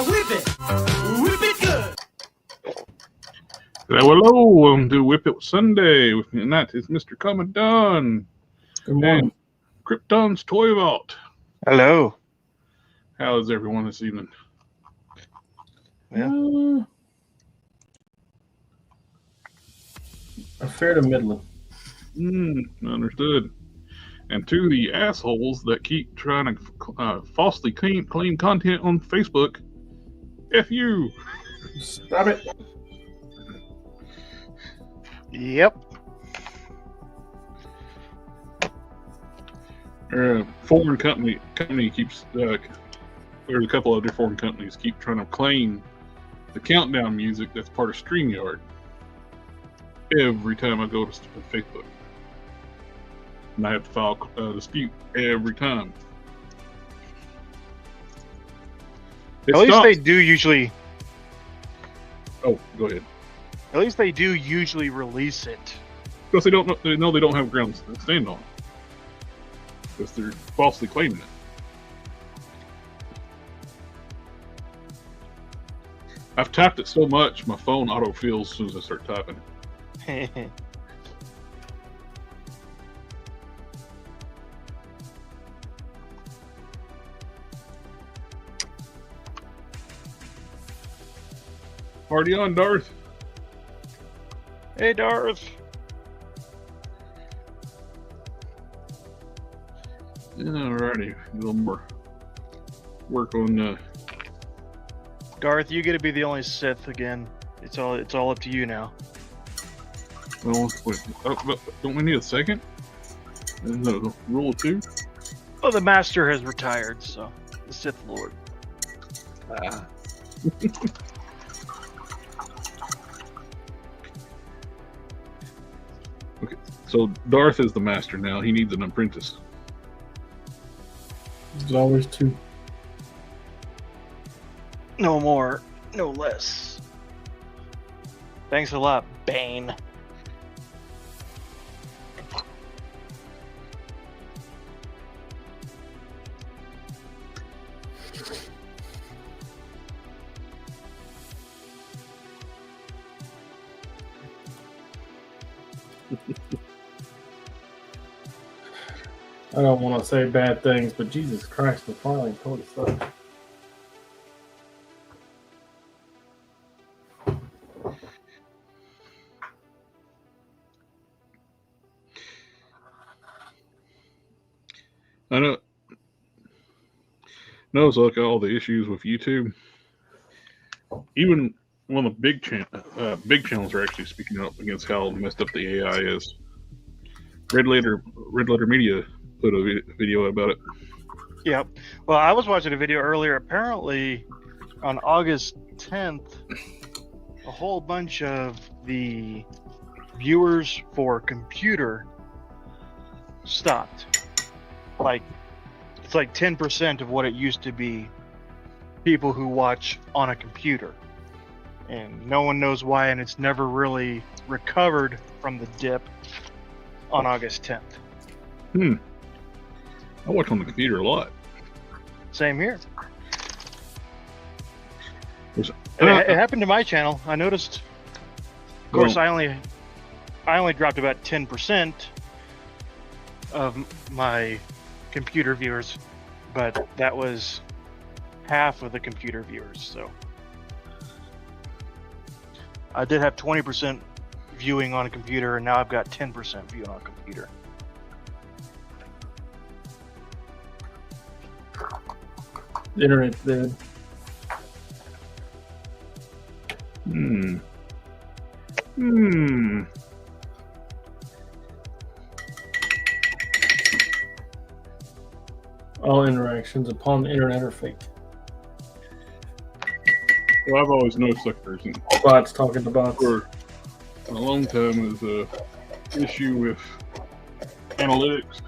Now whip it good. Hello, welcome to Whip It Sunday. With me tonight is Mr. Commandant. Good morning. And Krypton's Toy Vault. Hello. How is everyone this evening? Yeah. A fair to middling. Understood. And to the assholes that keep trying to falsely claim content on Facebook, F you. Stop it. Yep. Foreign company keeps there's a couple other foreign companies keep trying to claim the countdown music that's part of StreamYard every time I go to Facebook, and I have to file a dispute every time. At least they do usually. Oh, go ahead. At least they do usually release it. Because they know they don't have grounds to stand on. Because they're falsely claiming it. I've typed it so much, my phone auto-fills as soon as I start typing it. Party on, Darth. Hey, Darth. Alrighty, a little more work on. Darth, you get to be the only Sith again. It's all up to you now. Well, wait, don't we need a second? Isn't that a rule of two? Oh, the Master has retired, so the Sith Lord. Okay, so Darth is the Master now. He needs an apprentice. There's always two. No more, no less. Thanks a lot, Bane. I don't want to say bad things, but Jesus Christ, the filing code sucks. I know. Knows like all the issues with YouTube. Even one of the big channels are actually speaking up against how messed up the AI is. Red Letter Media put a video about it. Yep. Well, I was watching a video earlier. Apparently, on August 10th, a whole bunch of the viewers for computer stopped. It's like 10% of what it used to be people who watch on a computer. And no one knows why, and it's never really recovered from the dip on August 10th. I watch on the computer a lot. Same here. It happened to my channel. I noticed. Of course, I only dropped about 10% of my computer viewers, but that was half of the computer viewers. So I did have 20% viewing on a computer, and now I've got 10% viewing on a computer. The internet's dead. All interactions upon the internet are fake. Well, I've always noticed like there's Bots talking to bots. for a long time is a issue with analytics.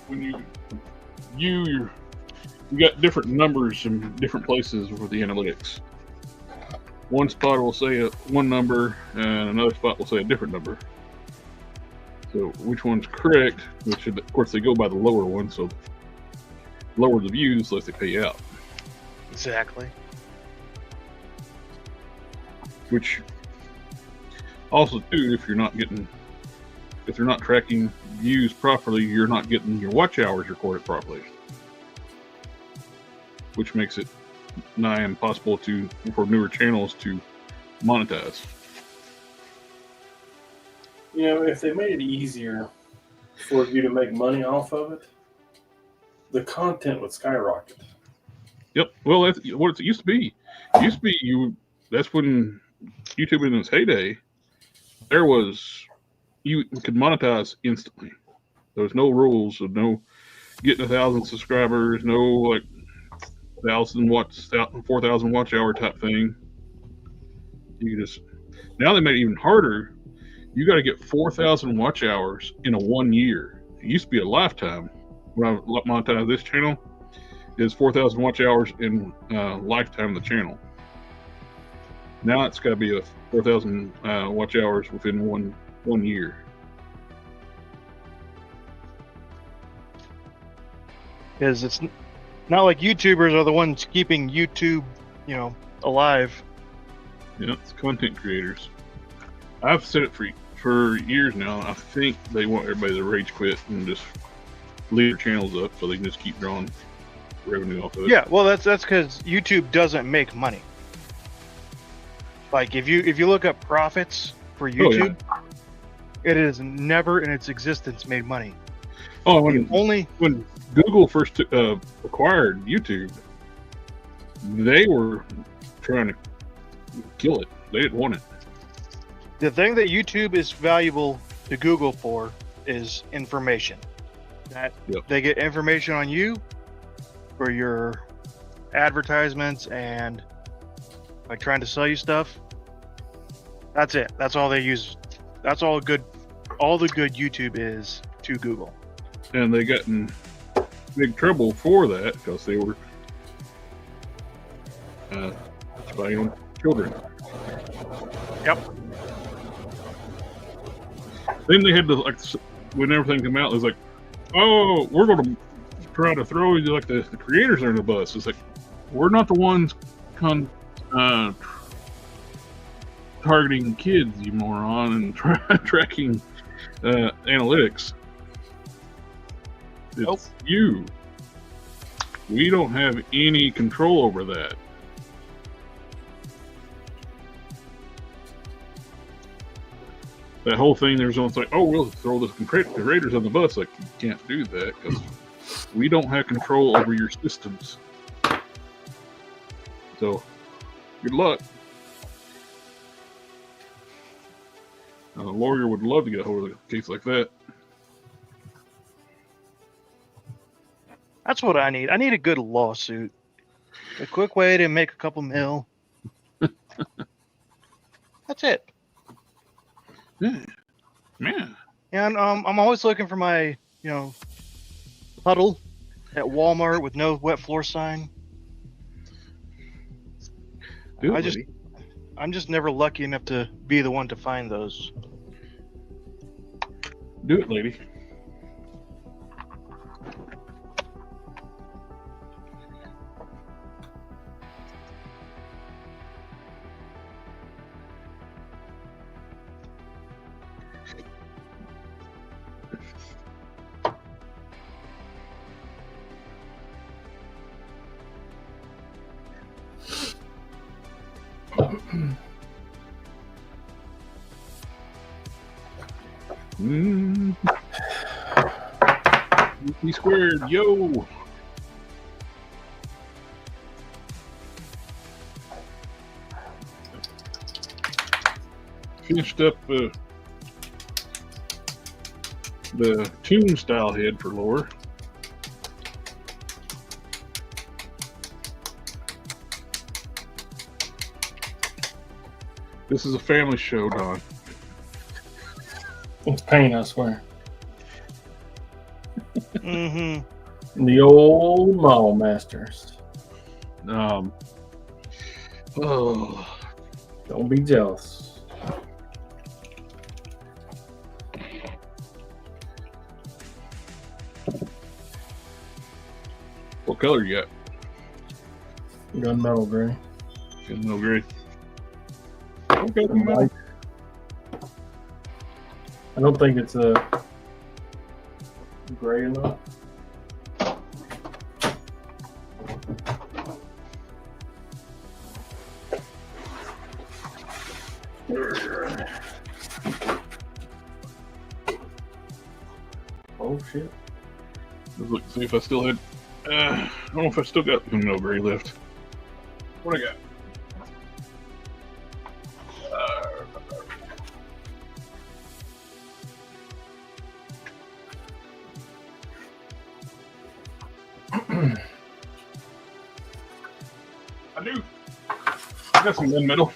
When you got different numbers in different places with the analytics. One spot will say one number, and another spot will say a different number. So which one's correct? Which of course they go by the lower one, so lower the views, less they pay out. Exactly. Which also too, if they're not tracking views properly, you're not getting your watch hours recorded properly, which makes it nigh impossible for newer channels to monetize. You know, if they made it easier for you to make money off of it, the content would skyrocket. Yep. Well, that's what it used to be. It used to be that's when YouTube in its heyday, you could monetize instantly. There was no rules, of no getting 1,000 subscribers, no like 4,000 watch hour type thing. Now they made it even harder. You got to get 4,000 watch hours in a 1 year. It used to be a lifetime. When I monetize this channel, is 4,000 watch hours in lifetime of the channel. Now it's got to be a 4,000 watch hours within one year. Because it's not like YouTubers are the ones keeping YouTube, alive. Yeah, it's content creators. I've said it for years now. I think they want everybody to rage quit and just leave their channels up so they can just keep drawing revenue off of it. Yeah, well, that's because YouTube doesn't make money. Like if you look up profits for YouTube, it has never in its existence made money. Oh, when Google first acquired YouTube, they were trying to kill it. They didn't want it. The thing that YouTube is valuable to Google for is information. They get information on you for your advertisements and like trying to sell you stuff. That's it. That's all they use. That's all the good YouTube is to Google. And they got in big trouble for that because they were spying on children. Yep. Then they had to, like, when everything came out, it was like, oh, we're going to try to throw you, like, the creators under the bus. It's like, we're not the ones targeting kids, you moron, and tracking analytics. It's you. We don't have any control over that. That whole thing, there's almost like, oh, we'll throw the creators on the bus. Like, you can't do that because we don't have control over your systems. So, good luck. A lawyer would love to get a hold of a case like that. That's what I need. I need a good lawsuit. A quick way to make a couple mil. That's it. Yeah. Man. And I'm always looking for my, puddle at Walmart with no wet floor sign. I'm just never lucky enough to be the one to find those. Do it, lady. He squared, yo. Finished up the tune style head for Lore. This is a family show, Don. It's pain, I swear. Mm-hmm. The old model masters. Oh, Don't be jealous. What color you got? Gunmetal gray. Gunmetal gray. Okay, White. I don't think it's a gray enough. Oh shit. Let's look see if I still had. I don't know if I still got gunmetal gray left. What I got? I do. I got some gunmetal.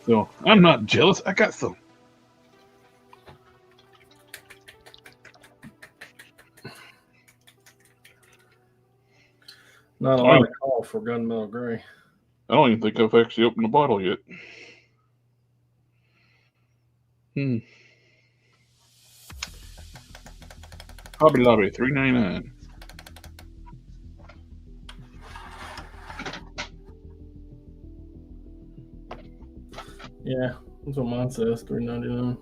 So I'm not jealous. I got some. Not a lot of call for gunmetal gray. I don't even think I've actually opened the bottle yet. Hobby Lobby, $3.99. Yeah, that's what mine says. $3.99.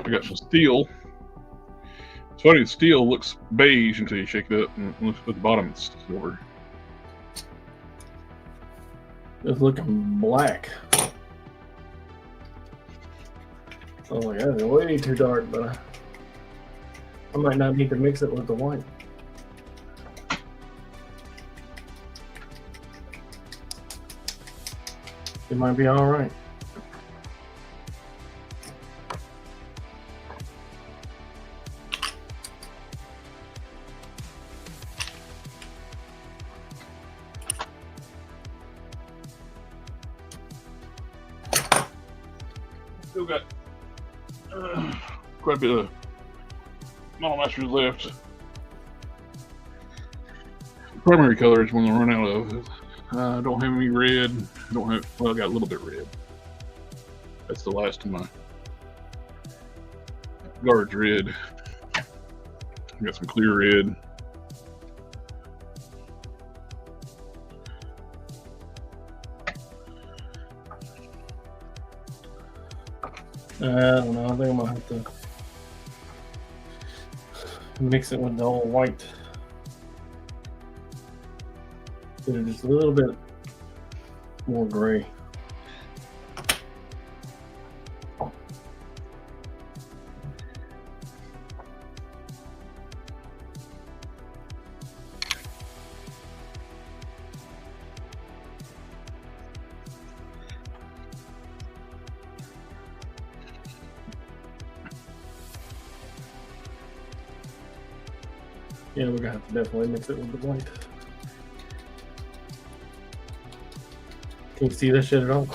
I got some steel. It's funny, steel looks beige until you shake it up and look at the bottom, it's silver. It's looking black. Oh my god, it's way too dark, but I might not need to mix it with the white. It might be all right. Still got quite a bit of Model Masters left. Primary color is one to run out of. I don't have any red. I don't have. Well, I got a little bit red. That's the last of my guards red. I got some clear red. I don't know. I think I'm gonna have to mix it with the old white. Get it just a little bit more gray. Yeah, we're gonna have to definitely mix it with the white. Can you see that shit at all?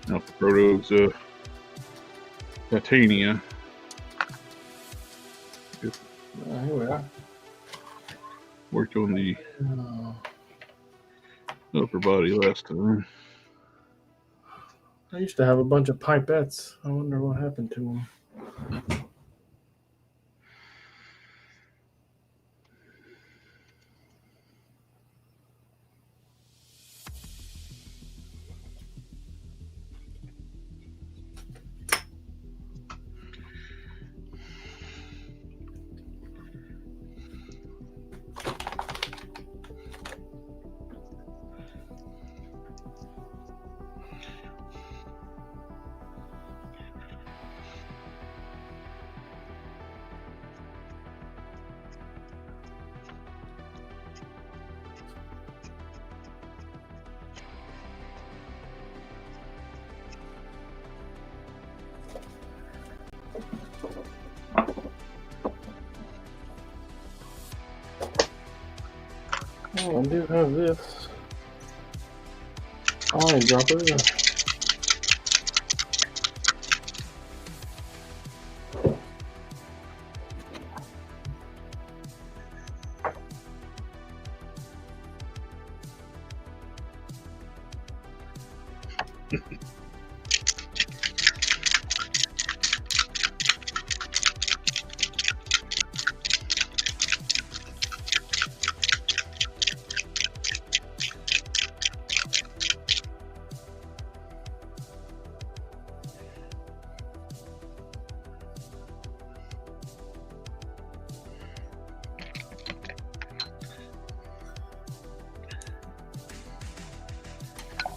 Now the Proto's Titania. Here we are. Worked on the upper body last time. I used to have a bunch of pipettes. I wonder what happened to them. Oh, I do have this. Eyedropper.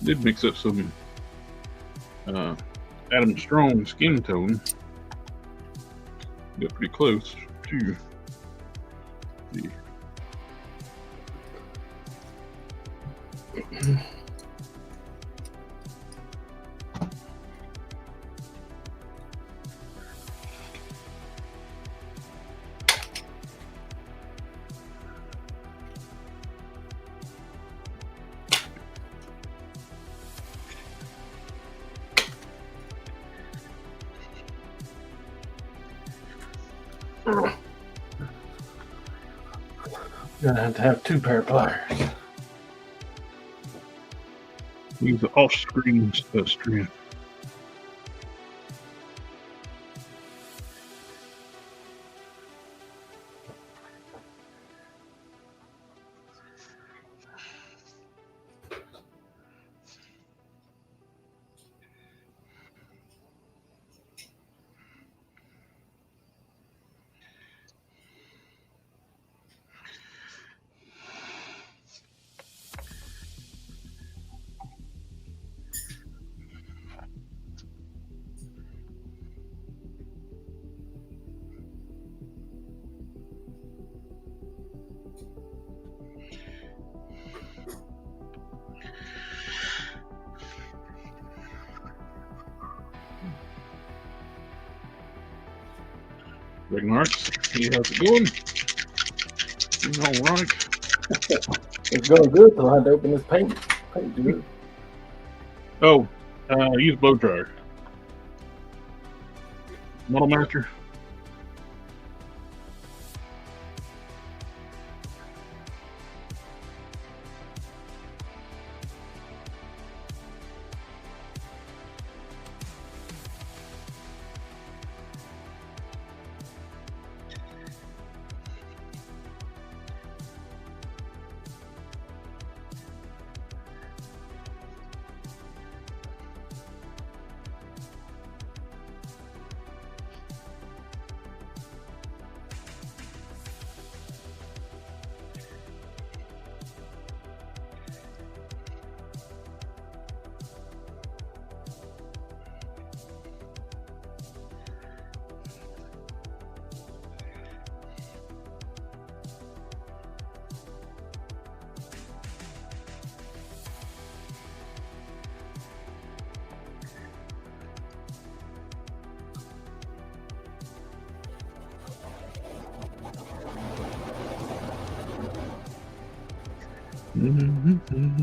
Did mix up some Adam Strong skin tone. Got pretty close to the. Gonna have 2 pair of pliers. Use the off-screen strength. Regnarts, how's it going? All right. It's going good till I had to open this paint good. Oh, use blow dryer. Model Master. Mm-hmm.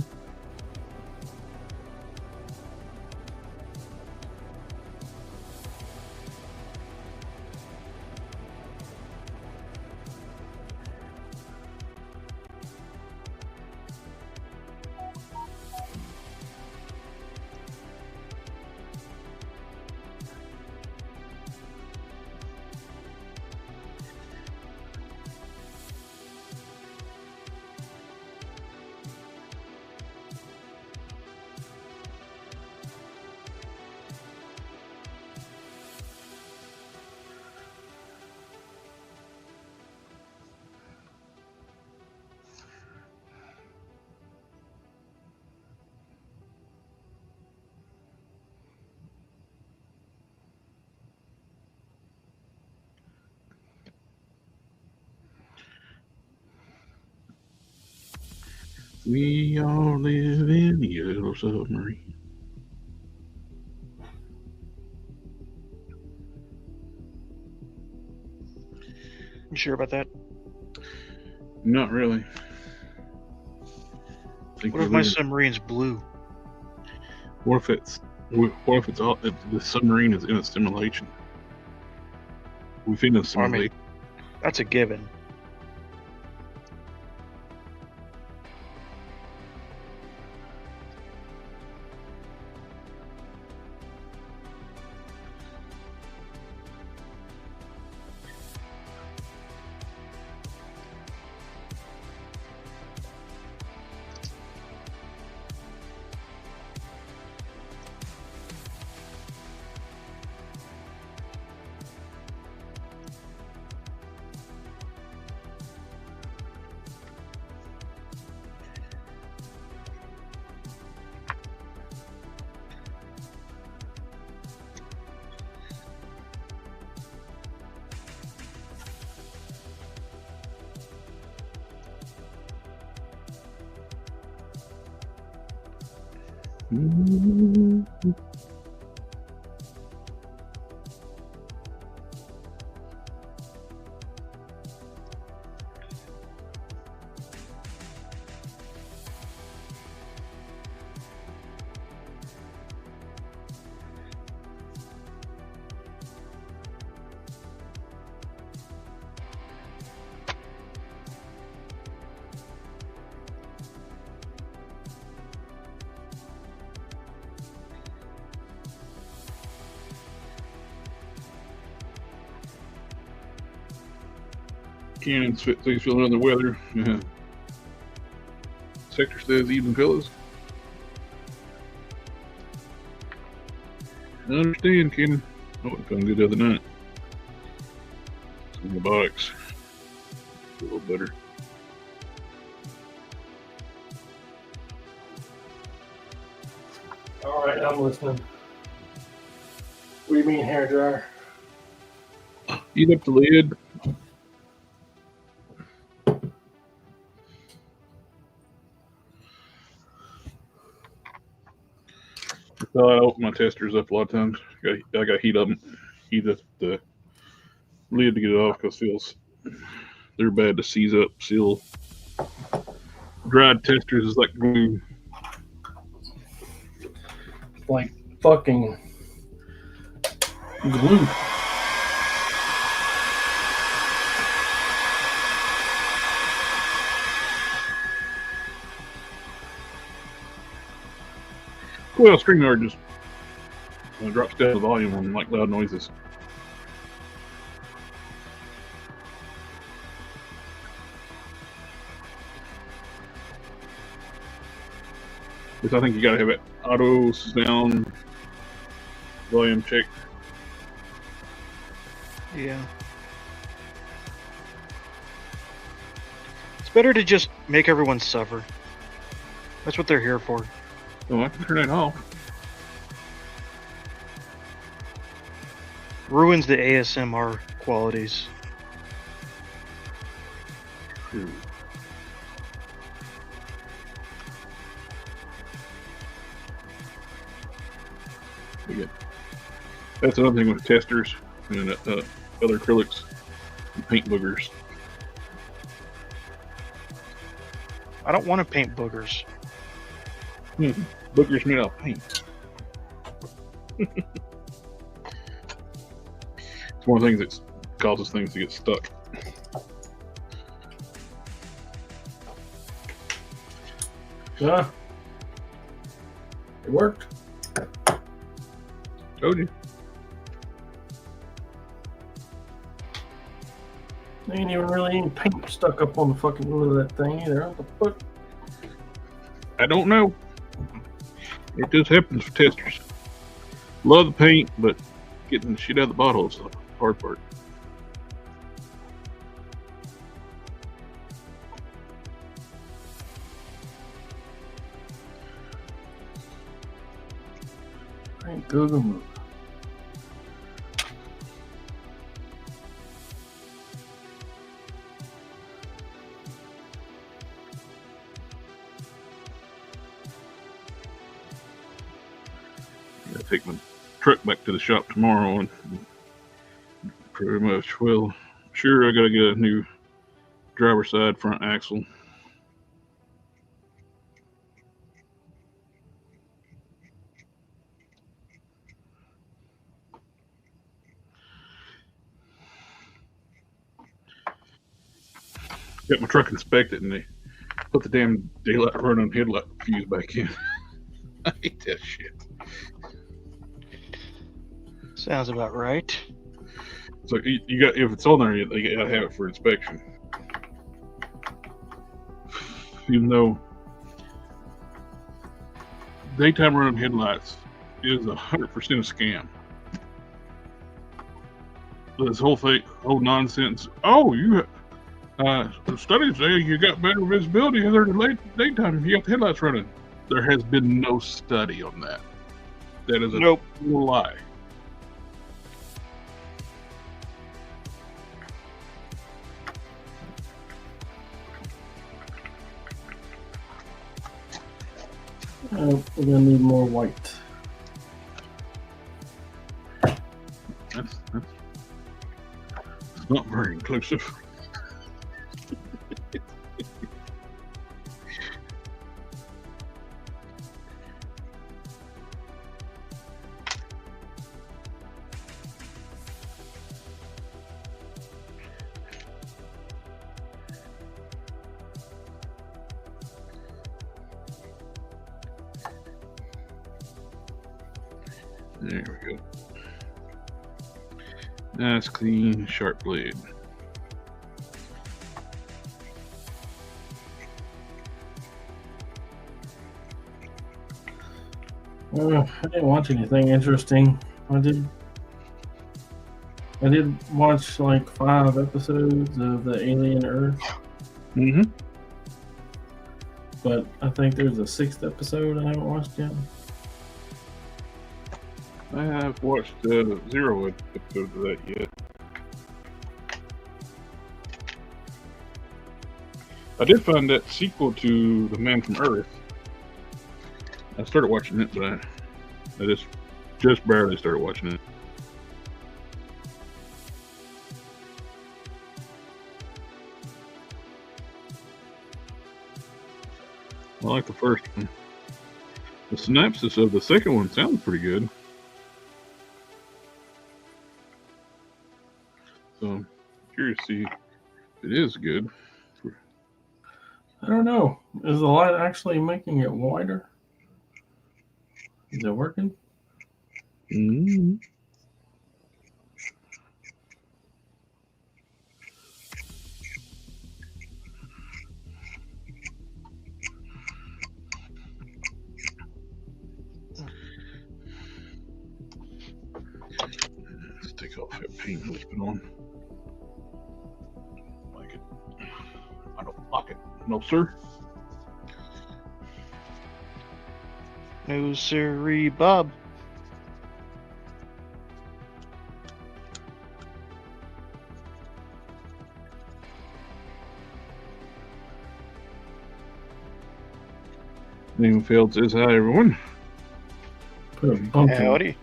We all live in a yellow submarine. You sure about that? Not really. What if my submarine's blue? What if it's all the submarine is in a simulation? Within a simulation. That's a given. Cannon's things feeling under the weather. Yeah. Sector says even fellas. I understand, Cannon. Oh, it felt good the other night. It's in the box. A little better. All right, I'm listening. What do you mean hair dryer? Heat up the lid. I open my testers up a lot of times. I got to heat up the lid to get it off because they're bad to seize up, seal. Dried testers is like glue. Like fucking glue. Well, StreamYard just drops down the volume on like loud noises. Because I think you gotta have it auto sound volume check. Yeah. It's better to just make everyone suffer. That's what they're here for. Oh, I can turn that off. Ruins the ASMR qualities. True. That's another thing with testers and other acrylics and paint boogers. I don't want to paint boogers. Boogers made out of paint. It's one of the things that causes things to get stuck. Yeah. It worked. Told you. There ain't even really any paint stuck up on the fucking lid of that thing either. What the fuck? I don't know. It just happens for testers. Love the paint, but getting the shit out of the bottle is the hard part. Ain't Google move. I take my truck back to the shop tomorrow and pretty much, well, sure, I gotta get a new driver's side front axle. Got my truck inspected and they put the damn daylight running headlight fuse back in. I hate that shit. Sounds about right. So you got, if it's on there, you gotta have it for inspection. Even though daytime running headlights is 100% a scam. This whole thing, whole nonsense. Oh, you the studies say you got better visibility during the daytime if you got the headlights running. There has been no study on that. That is a Nope. total lie. We're gonna need more white. That's not very inclusive. There we go. Nice, clean, sharp blade. I didn't watch anything interesting. I did watch like 5 episodes of the Alien Earth, Mm-hmm. but I think there's a 6th episode I haven't watched yet. I have watched 0 episodes of that yet. I did find that sequel to The Man from Earth. I started watching it, but I just barely started watching it. I like the first one. The synopsis of the second one sounds pretty good. So I'm curious to see if it is good. I don't know. Is the light actually making it wider? Is it working? Mm-hmm. Let's take off that paint that's been on. Like it. I don't like it. No, sir. No sirree, Bob. Name Fields says hi, everyone. Put a bump in Howdy.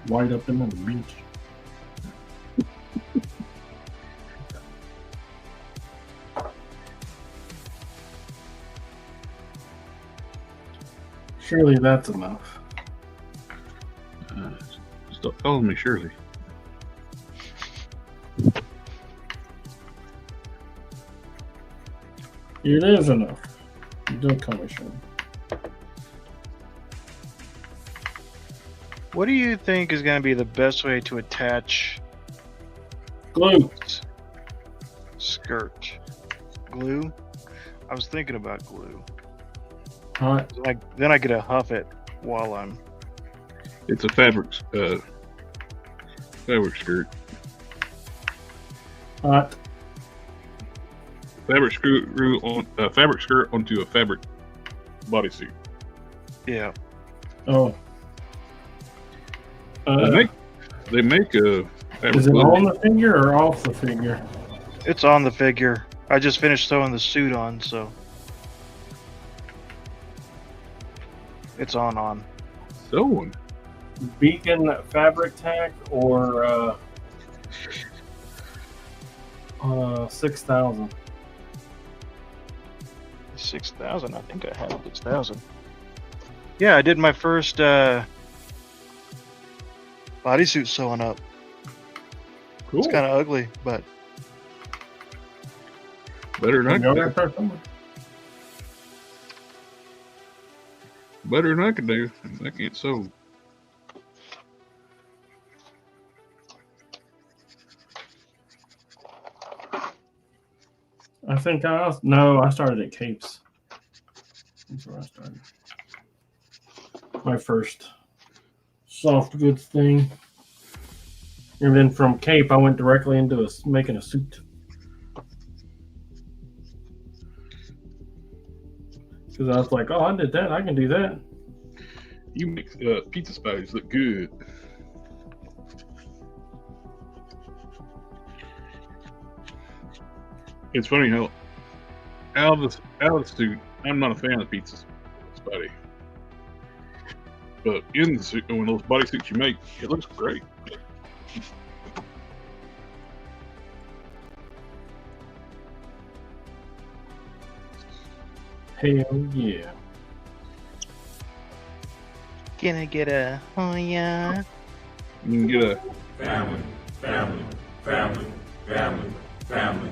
white up in the beach. Surely that's enough. Stop calling me Shirley. It is enough. Don't call me Shirley. What do you think is going to be the best way to attach Glue. skirt? Glue? I was thinking about glue. Hot. Then I get to huff it while I'm. It's a fabric skirt. Hot. Fabric skirt onto a fabric bodysuit. Yeah. Oh. They make a fabric Is it glove. on the figure or off the figure? It's on the figure. I just finished sewing the suit on, so. It's on. Sewing. Beacon fabric tack or 6,000. 6,000. I think I had 6,000. Yeah, I did my first bodysuit sewing up. Cool. It's kind of ugly, but Better than I You can know do. that person? Better than I can do. I can't sew. I think I started at Capes. That's where I started. My first soft goods thing. And then from Cape, I went directly into making a suit. Because I was like, oh, I did that. I can do that. You make pizza spiders look good. It's funny how out of the suit, I'm not a fan of Pete's Spidey. But in the suit, when those bodysuits you make, it looks great. Hell yeah. Gonna get a yeah. You can get a Family, family, family, family, family.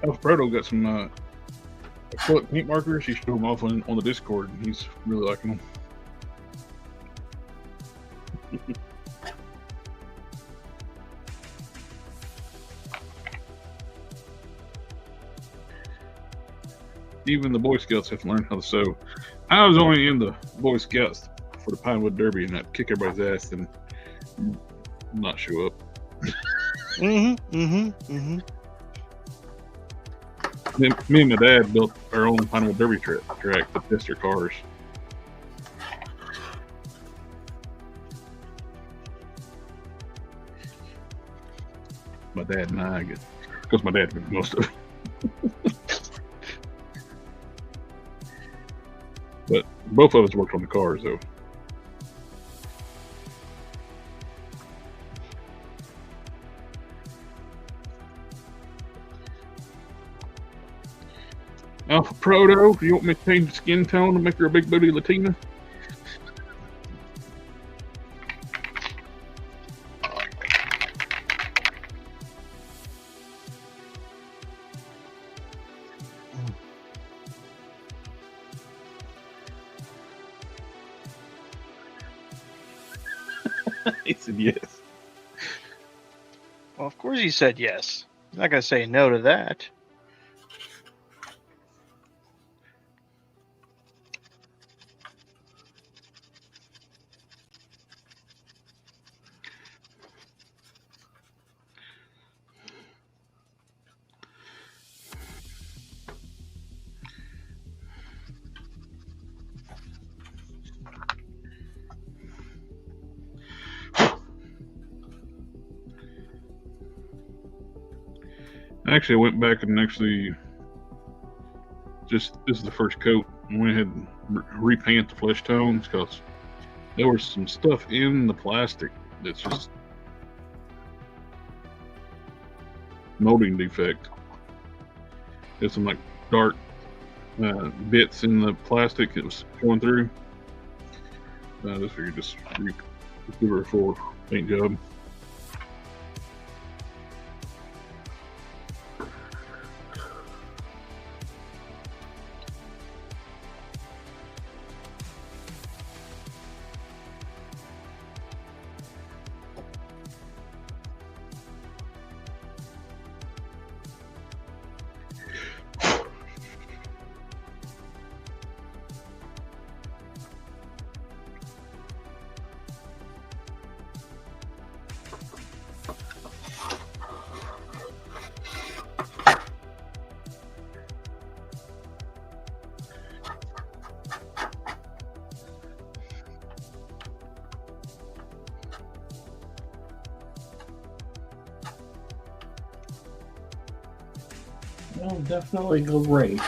Alfredo got some acrylic paint markers. He showed them off on the Discord, and he's really liking them. Even the Boy Scouts have to learn how to sew. I was only in the Boy Scouts for the Pinewood Derby, and I'd kick everybody's ass and not show up. Me and my dad built our own Pinewood Derby track to test our cars. My dad and I, because my dad did most of it. But both of us worked on the cars, though. Alpha Proto, do you want me to change the skin tone to make her a big booty Latina? He said yes. Well, of course he said yes. He's not gonna say no to that. Actually, I went back and this is the first coat. I went ahead and repaint the flesh tones because there was some stuff in the plastic that's just molding defect. There's some like dark bits in the plastic that was going through. This figure just give her a full paint job. Well, definitely great.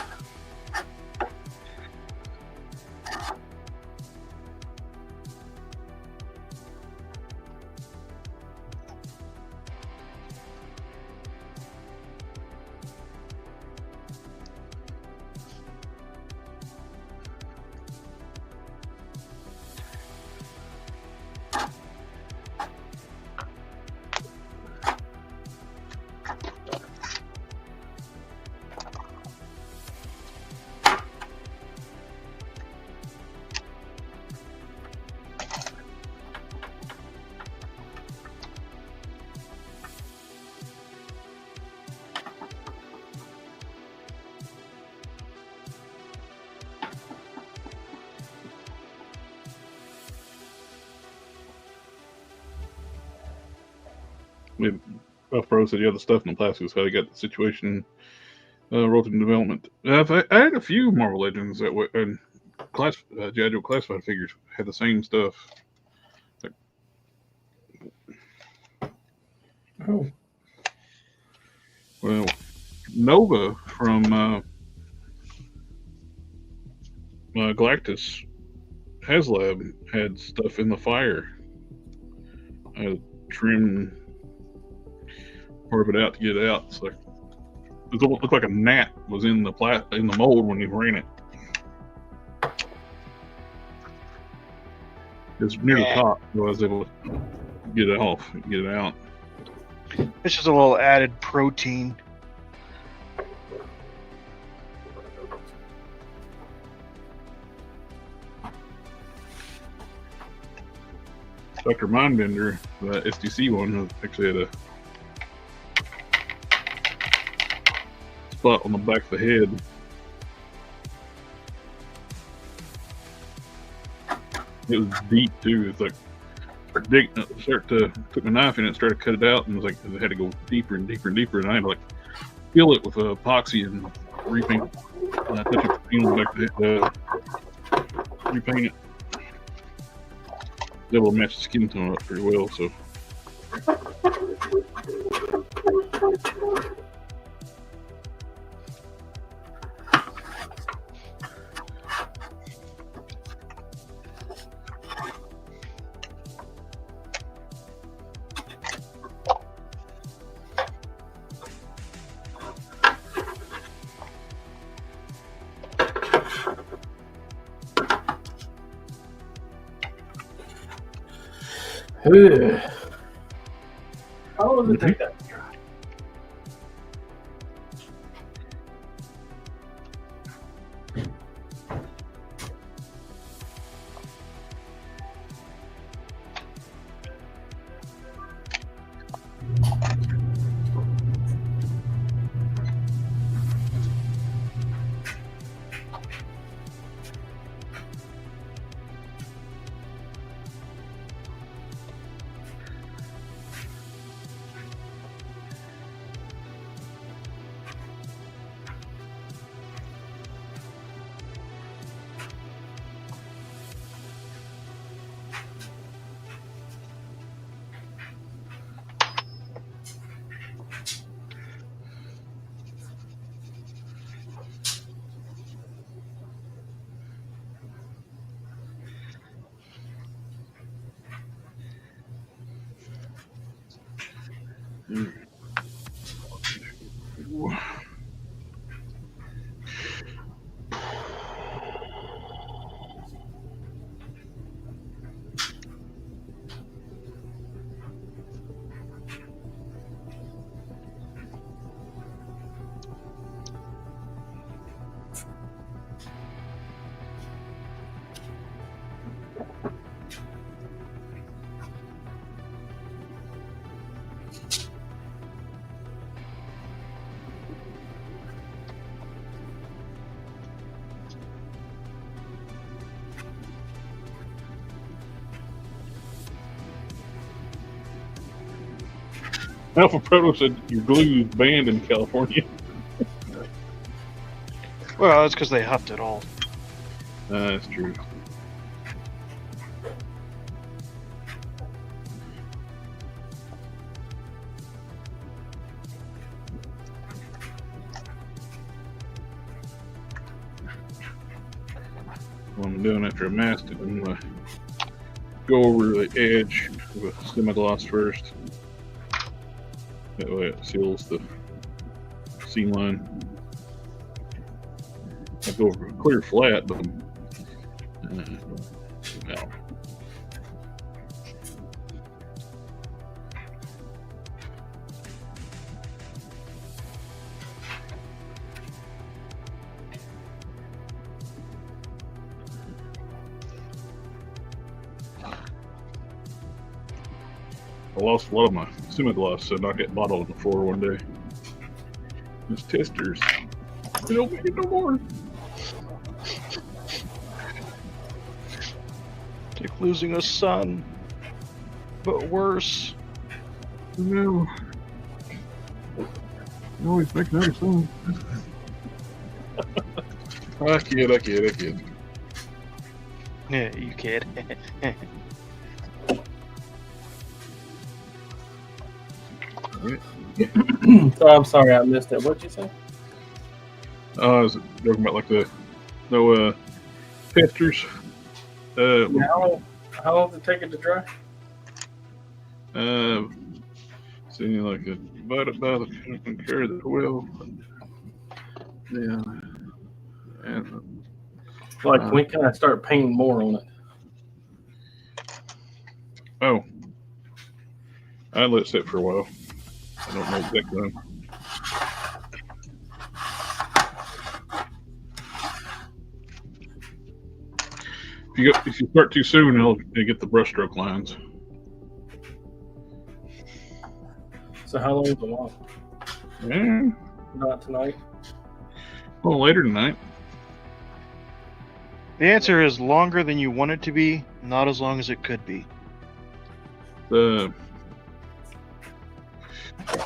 Buff Pro said, yeah, the stuff in the plastic is how they got the situation rolled in development. I had a few Marvel Legends that were, and G.I. Joe classified figures had the same stuff. Like Oh, Well, Nova from Galactus HasLab had stuff in the fire. I trimmed part of it out to get it out. It's like it almost looked like a gnat was in the mold when he ran it. It's near the top, so I was able to get it off, get it out. It's just a little added protein. Dr. Mindbender, the SDC one, actually had a spot on the back of the head. It was deep too. It's like took my knife in it, started to cut it out, and it was like I had to go deeper and deeper and deeper, and I had to like fill it with epoxy and repaint it. And I touched it on the back of the head, repaint it. Able to match the skin tone up pretty well, so. ugh. How long does it take that to dry? Alpha Proto said your glue is banned in California. Well, that's because they huffed it all. That's true. What I'm doing after I masked it, I'm going to go over the edge with semi-gloss first. That way it seals the seam line. I go over clear flat, but no. I lost a lot of my semi-gloss, so I knocked that bottle on the floor one day. Those testers, they don't make it no more. It's like losing a son, but worse. No. You always make another song. I kid. Yeah, you kid. So I'm sorry I missed it. What'd you say? I was talking about like the no testers. Yeah, how long does it take it to dry? Seeing like a divided by the carry the 12. Yeah. And Like, when can I start painting more on it? oh, I let it sit for a while. I don't know exactly when. If you start too soon, it'll get the brushstroke lines. So how long is it long? Yeah, Not tonight. a little later tonight. The answer is longer than you want it to be, not as long as it could be. Let's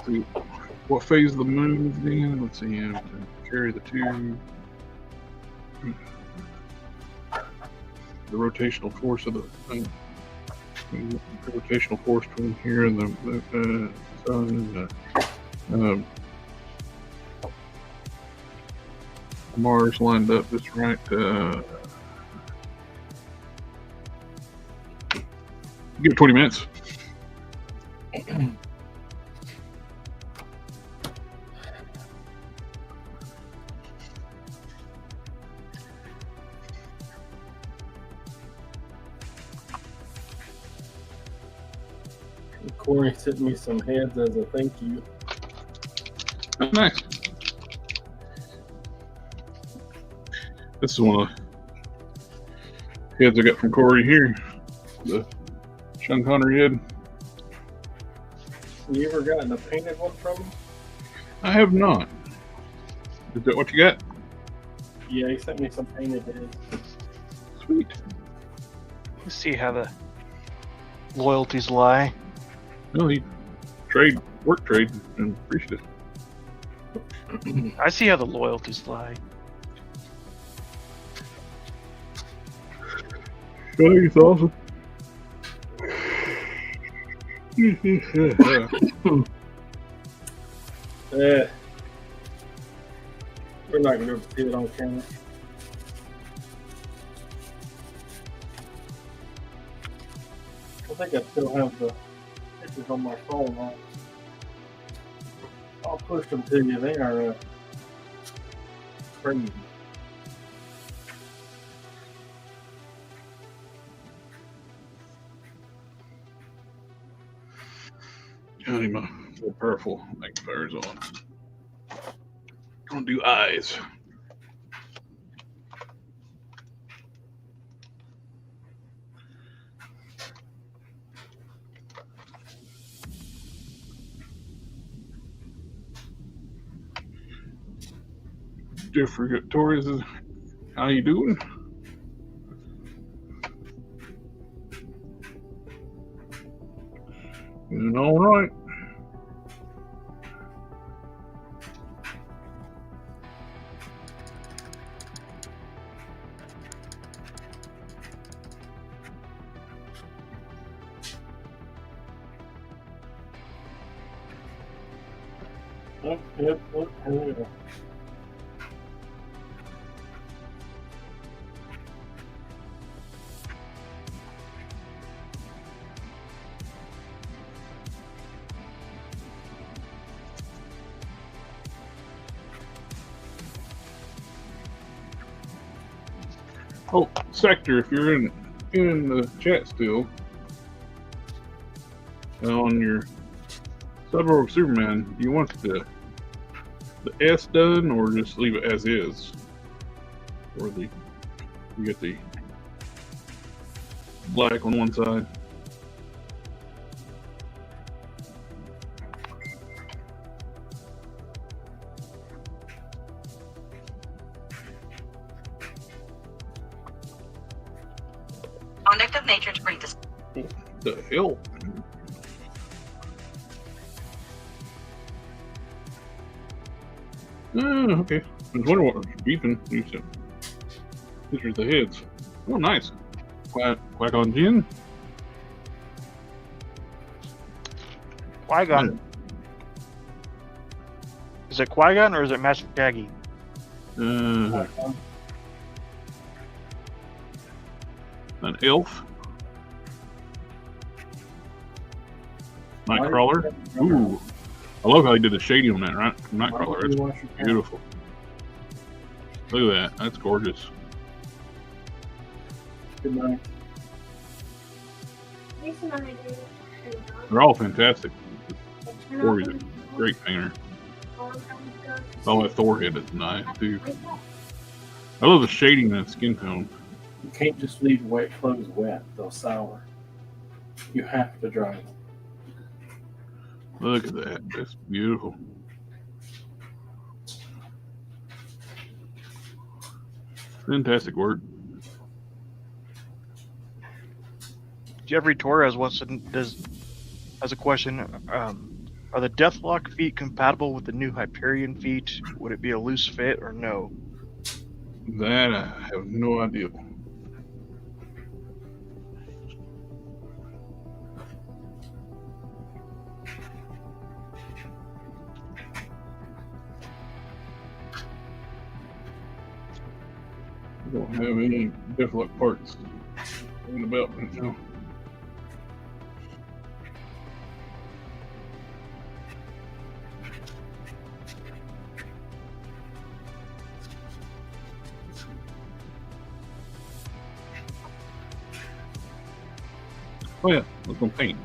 see, what phase of the moon is it in? Let's see. To carry the 2. The rotational force of the rotational force between here and the sun and Mars lined up just right. Give it 20 minutes. Corey sent me some heads as a thank you. Oh, nice. This is one of the heads I got from Corey here. The Sean Connery head. You ever gotten a painted one from him? I have not. Is that what you got? Yeah, he sent me some painted heads. Sweet. Let's see how the loyalties lie. No, he work trade, and appreciate it. I see how the loyalties lie. I think it's awesome. We're not going to see it on camera. I think I still have the pictures on my phone. I'll push them to you. They are crazy. I need my more powerful magnifiers on. Gonna do eyes. Jeffrey Torres, how you doing? Doing all right. Yep. Oh, Sector, if you're in the chat still, on your Cyborg Superman, do you want the S done or just leave it as is? Or you get the black on one side. Conduct of nature to bring this. The hell? Okay. I was wondering what was beeping. These are the heads. Oh, nice. Quack on Jin. Qui-Gon. Is it Qui-Gon or is it Master Shaggy? An elf? Nightcrawler? Ooh. I love how he did the shading on that, right? Nightcrawler. That's beautiful. Look at that. That's gorgeous. Good night. They're all fantastic. Corey's a great painter. Oh, that Thor head is nice, too. I love the shading and skin tone. You can't just leave wet clothes wet. They'll sour. You have to dry them. Look at that. That's beautiful. Fantastic work. Jeffrey Torres has a question. Are the Deathlock feet compatible with the new Hyperion feet? Would it be a loose fit or no? That I have no idea. I don't have any Deathlock parts in the belt right now. Oh yeah, let's go paint.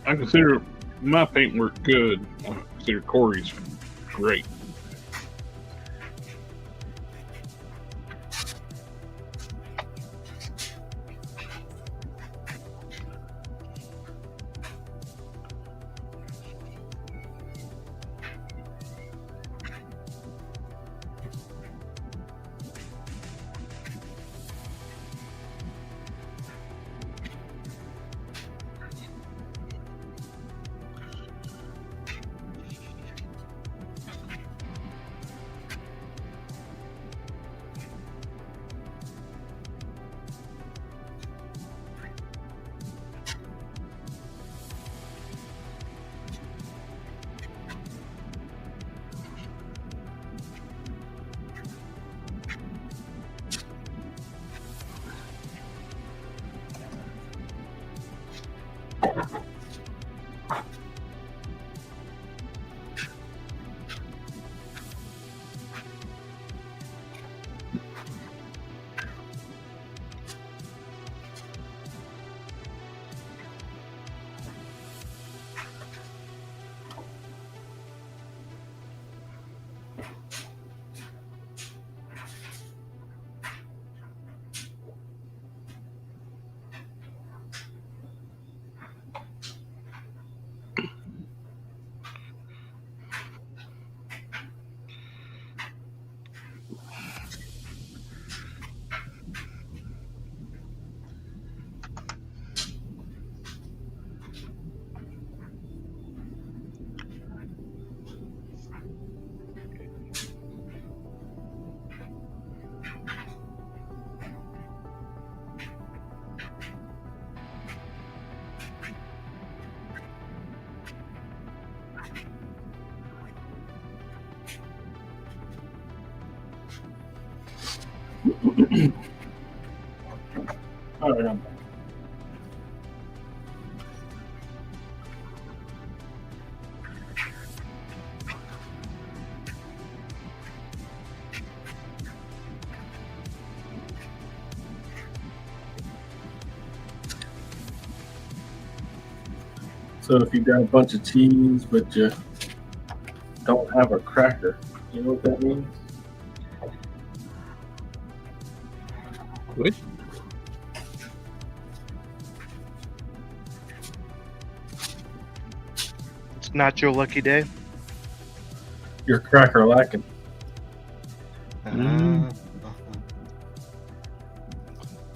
I consider my paint work good. I consider Corey's great. All right, I'm back. So if you got a bunch of cheese, but you don't have a cracker, you know what that means? What? It's not your lucky day. Your cracker lacking. Do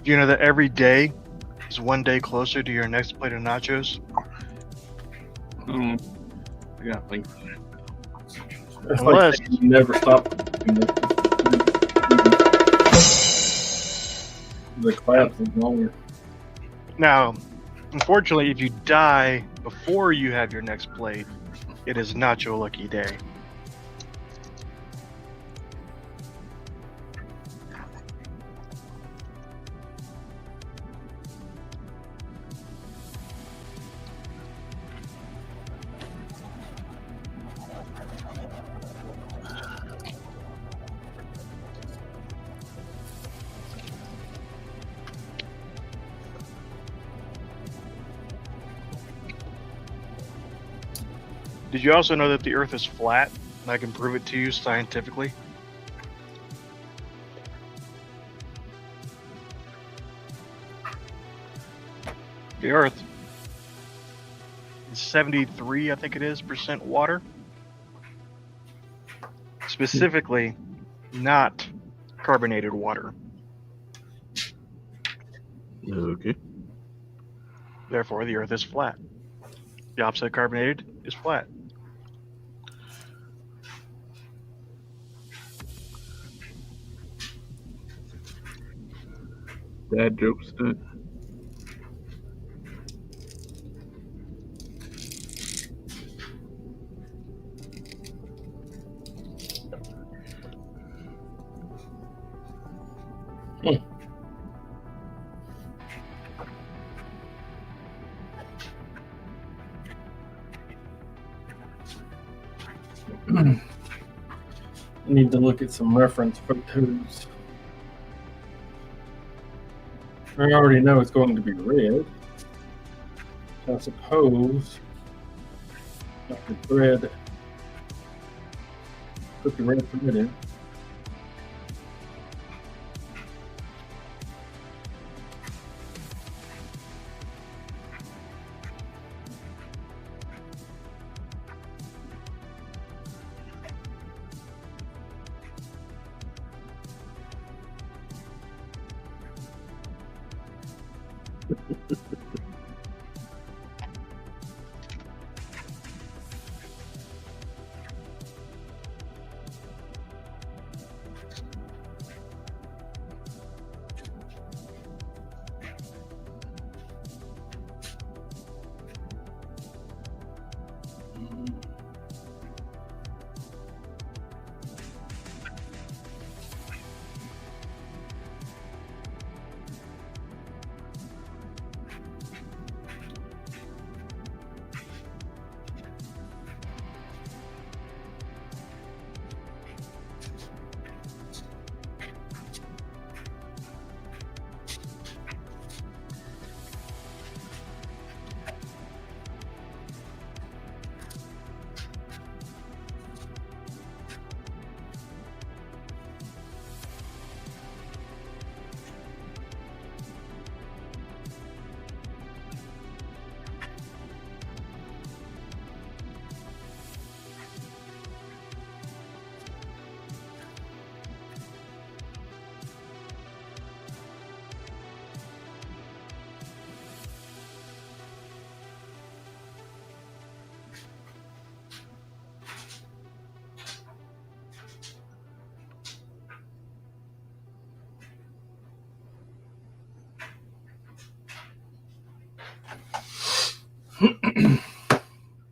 you know that every day is one day closer to your next plate of nachos. I don't know. I gotta think. It's Unless- like you never stop. The class is longer. Now, unfortunately, if you die before you have your next plate, it is nacho lucky day. Did you also know that the Earth is flat? And I can prove it to you scientifically. The Earth is 73, I think it is, percent water. Specifically, not carbonated water. Okay. Therefore, the Earth is flat. The opposite of carbonated is flat. Dad jokes. I need to look at some reference photos. I already know it's going to be red. So I suppose I could put the red thread in.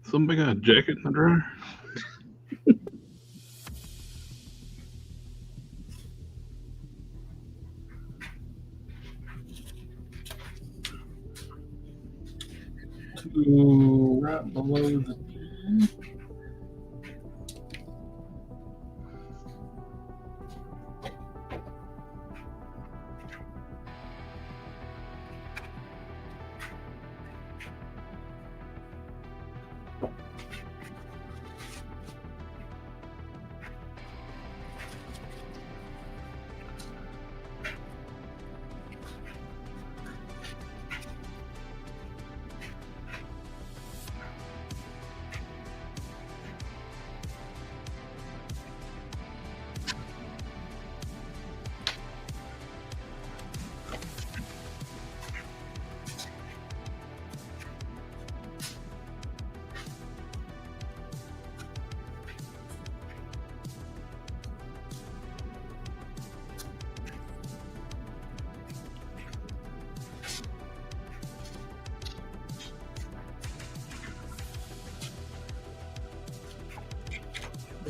Somebody got a jacket in the dryer? To right below the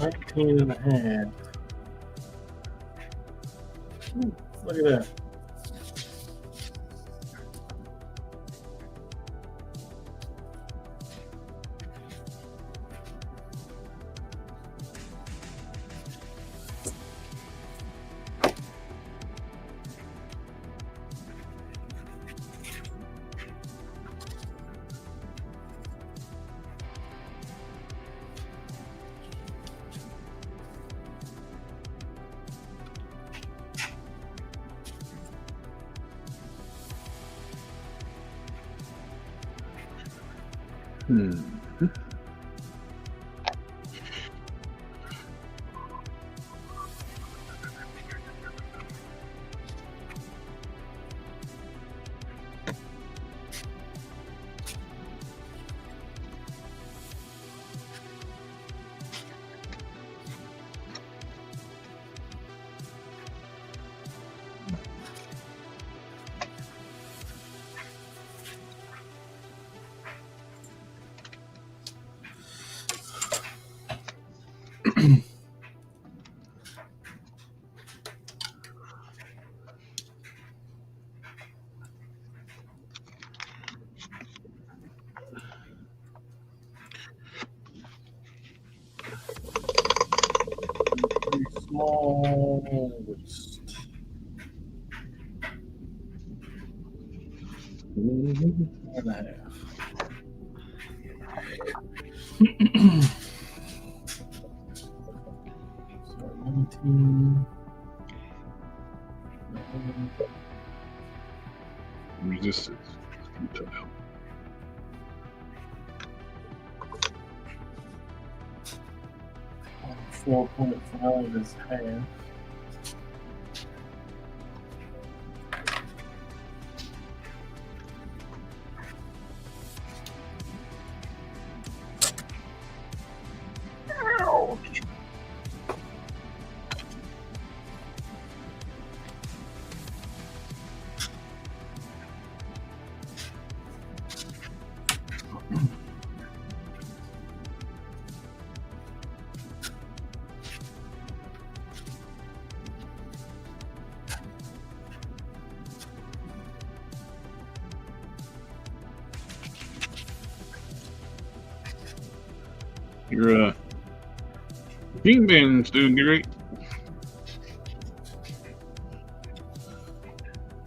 19 and a half. Ooh, look at that. Smallest. And a half. So 19. Resistance. Futile. Four 4.5 is half. Your machine man's doing great.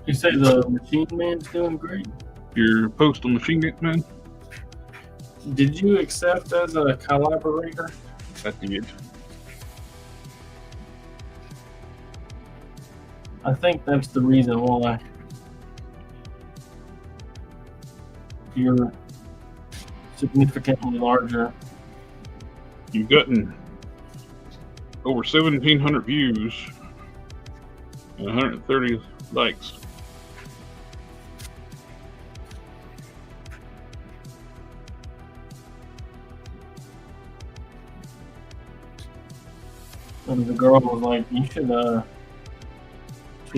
You say the machine man's doing great? Your postal machine man. Did you accept as a collaborator? I did. I think that's the reason why you're significantly larger. You've gotten over 1,700 views and 130 likes. And the girl was like, you should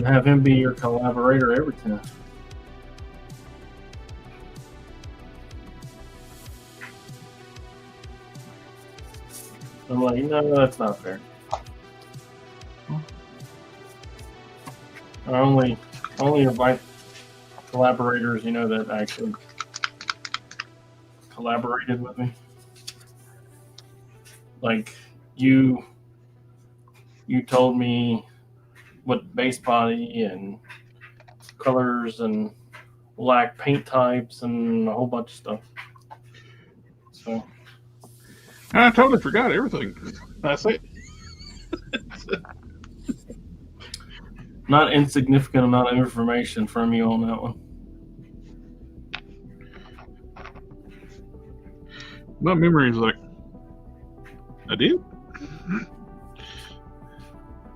have him be your collaborator every time. I'm like, no, that's not fair. I only invite collaborators, that actually collaborated with me. Like you told me what base body and colors and black paint types and a whole bunch of stuff. So I totally forgot everything. That's it. not insignificant amount of information from you on that one. My memory is like, I did?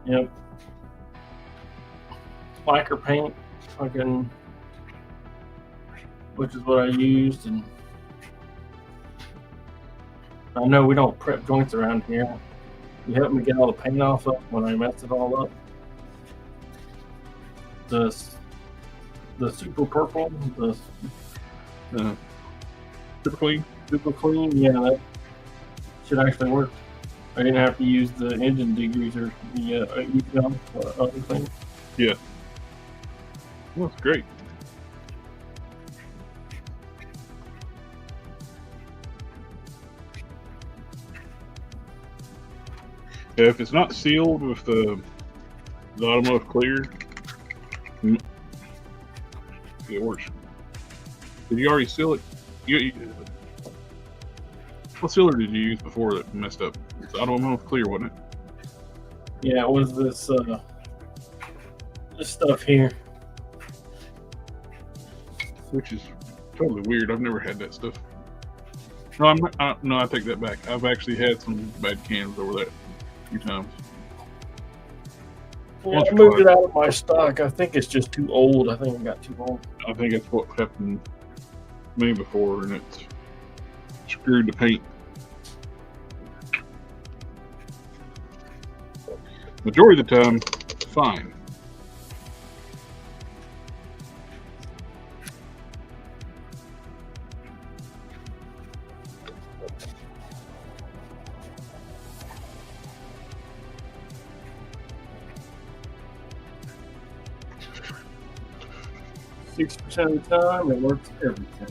Yep. Lacquer paint, which is what I used, and I know we don't prep joints around here. You helped me get all the paint off of when I messed it all up. The super purple, the Super clean. super clean, yeah, that should actually work. I didn't have to use the engine degreaser, the other thing. Yeah. Well, that's great. Yeah, if it's not sealed with the automotive clear, it works. Did you already seal it? What sealer did you use before that messed up? It's automotive clear, wasn't it? Yeah, it was this stuff here. Which is totally weird. I've never had that stuff. No, I take that back. I've actually had some bad cans over that a few times. Yeah, I moved it out of my stock. I think it's just too old. I think it got too old. I think that's what happened to me before, and it's screwed the paint. Majority of the time, fine. %6 of the time, it works every time.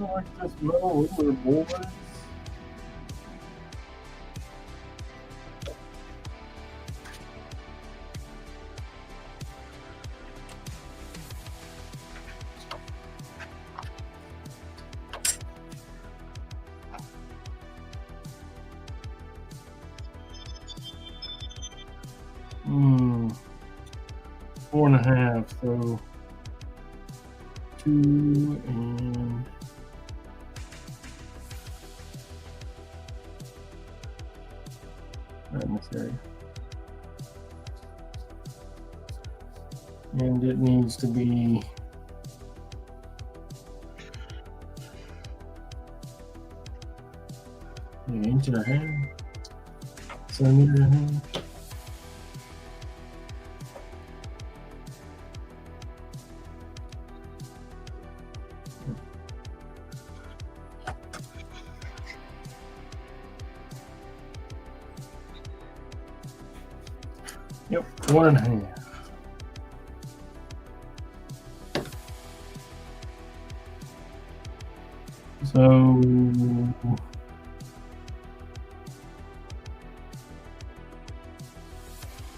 I like this metal ruler, boys. Hmm. 4.5, so 2 and right in this area. And it needs to be an inch and a half, centimeter and a half. Yep, 1.5. So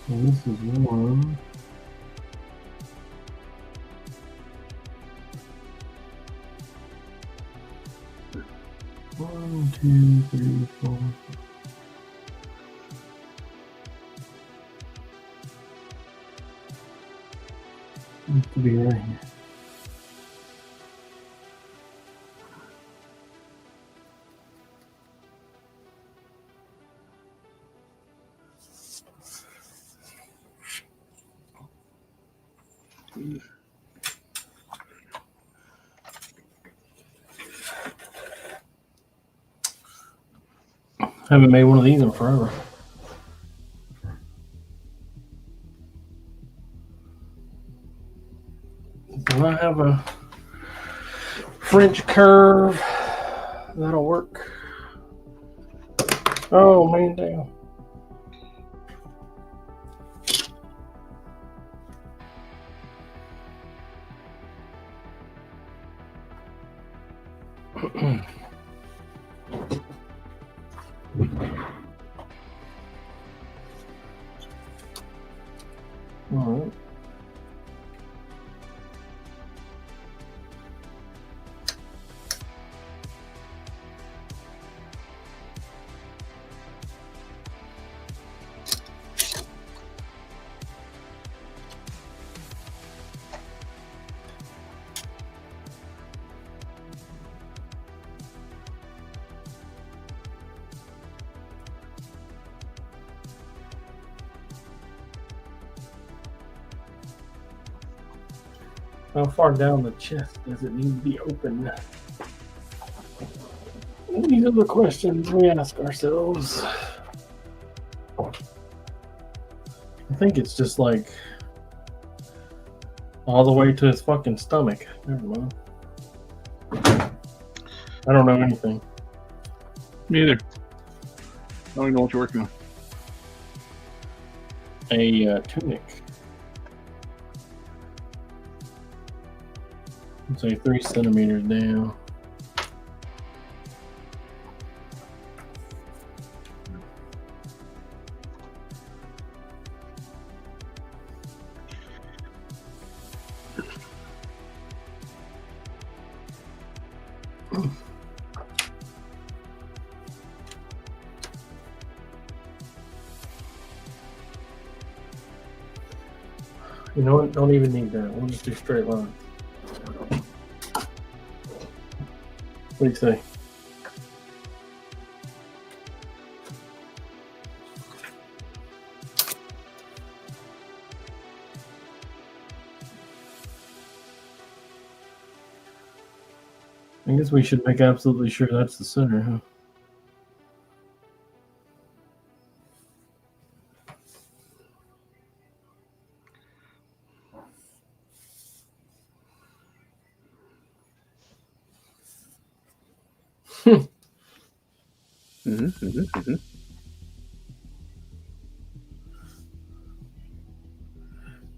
this is 1. One, 2, 3, 4. Needs to be right here. Haven't made one of these in forever. Do I have a French curve that'll work? Oh man, damn. All right. How far down the chest does it need to be open? These are the questions we ask ourselves. I think it's just like all the way to his fucking stomach. Never mind. I don't know anything. Me either. I don't even know what you're working on. A tunic. Let's say 3 centimeters down. You know what? Don't even need that. We'll just do straight line. What do you say? I guess we should make absolutely sure that's the center, huh?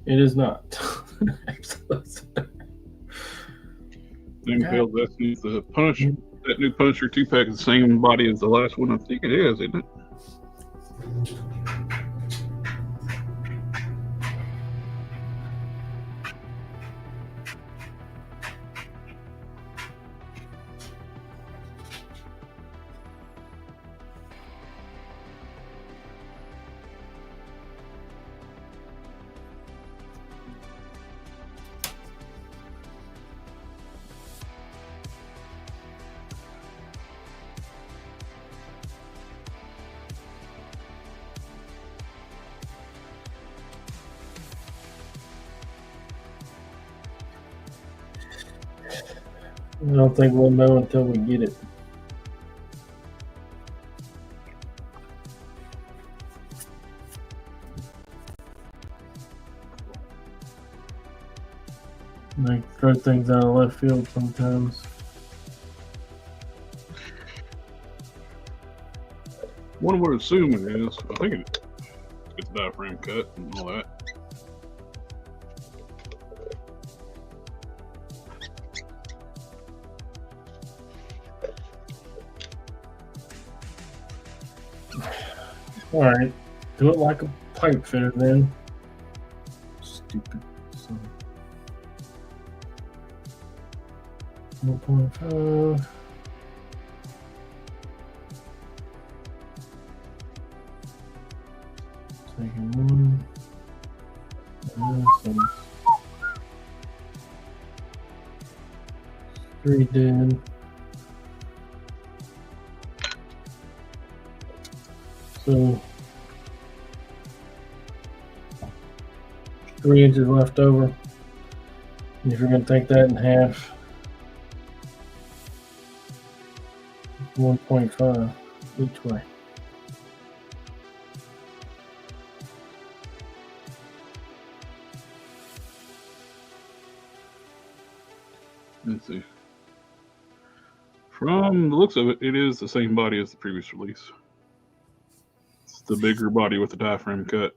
It is not. Name failed. That needs the Punisher. That new Punisher 2-pack is the same body as the last one. I think it is, isn't it? I don't think we'll know until we get it. I throw things out of left field sometimes. One would assume it is. I think it's diaphragm cut and all that. All right, do it like a pipe fitter then. Stupid son. 1.5. Taking one. And 3 dead. So 3 inches left over. And if you're going to take that in half, 1.5 each way. Let's see. From the looks of it, it is the same body as the previous release. It's the bigger body with the diaphragm cut.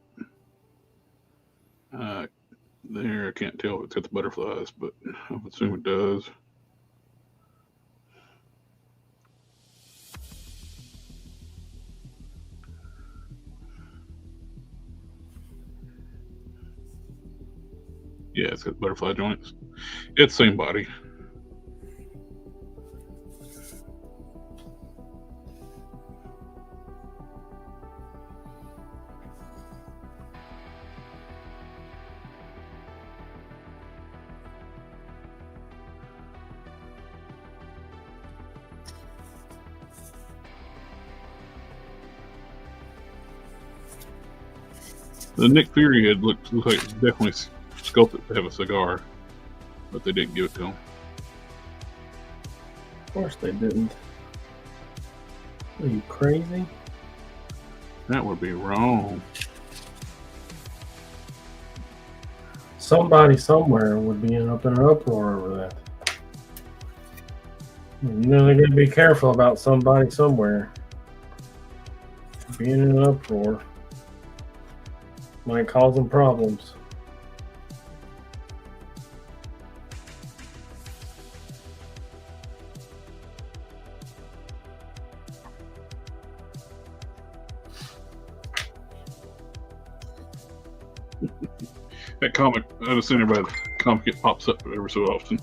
There, I can't tell if it's got the butterflies, but I would assume it does. Yeah, it's got butterfly joints. It's same body. The Nick Fury head looks like it's definitely sculpted to have a cigar, but they didn't give it to him. Of course they didn't. Are you crazy? That would be wrong. Somebody somewhere would be up in an uproar over that. You know they're going to be careful about somebody somewhere being in an uproar. Might cause them problems. That comic, I just seen everybody comic it pops up every so often.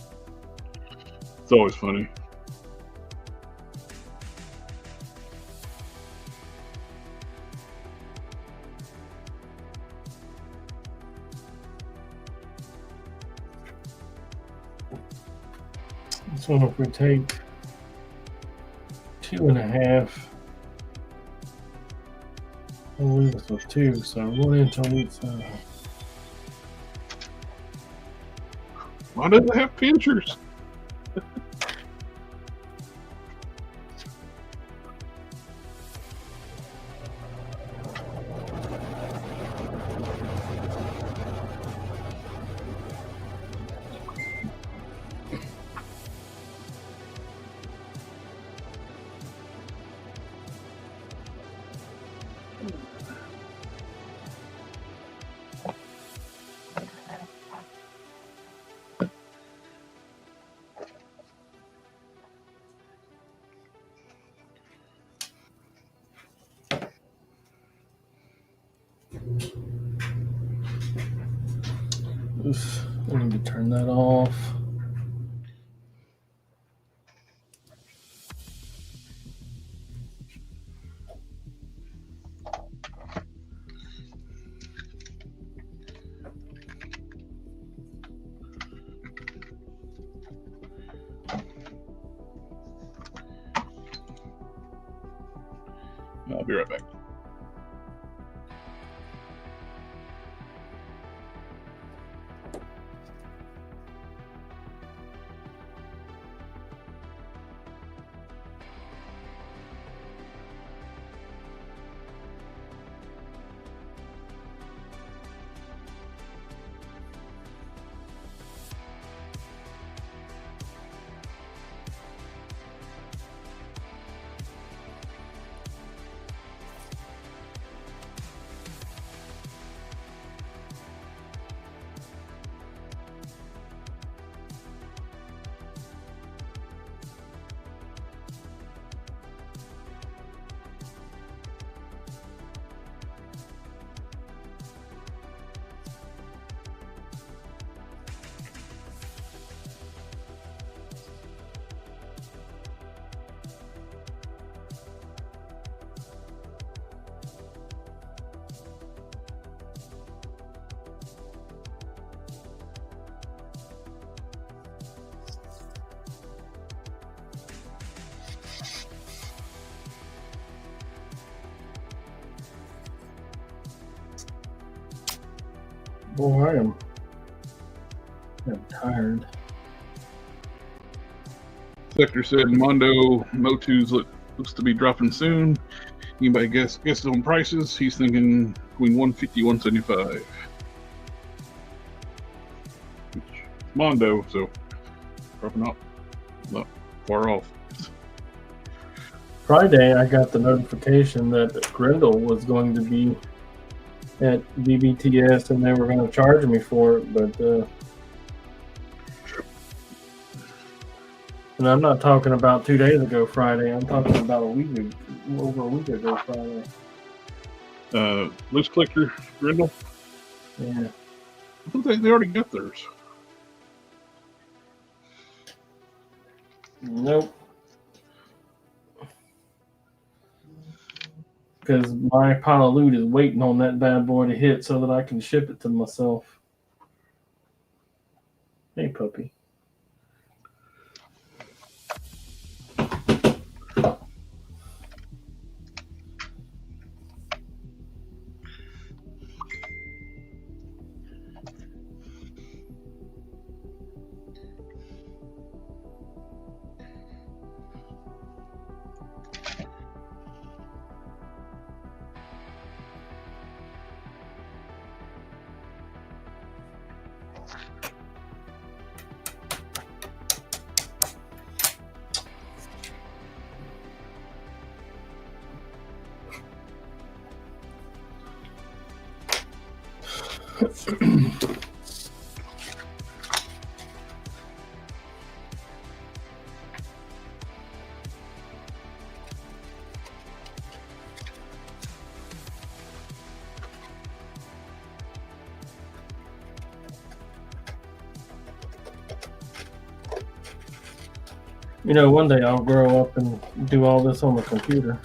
It's always funny. So if we take 2.5, we'll leave us with 2, so 1 inch on each side. Why does it have pinchers? Oof, I need to turn that off. I'll be right back. Boy, I'm tired. Sector said Mondo MOTUs looks to be dropping soon. Anybody guess on prices? He's thinking between 150 175. Mondo, so probably not far off. Friday, I got the notification that Grendel was going to be at BBTS and they were going to charge me for it, but and I'm not talking about 2 days ago Friday. I'm talking about over a week ago Friday. Loose collector Grendel. Yeah. I think they already got theirs. Nope. Because my pile of loot is waiting on that bad boy to hit so that I can ship it to myself. Hey, puppy. You know, one day I'll grow up and do all this on the computer.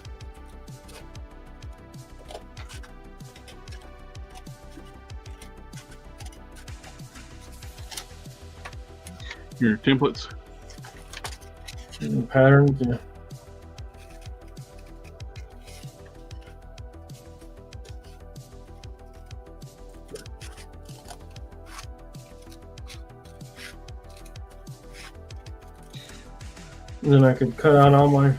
Your templates. And patterns, yeah. And then I could cut out all my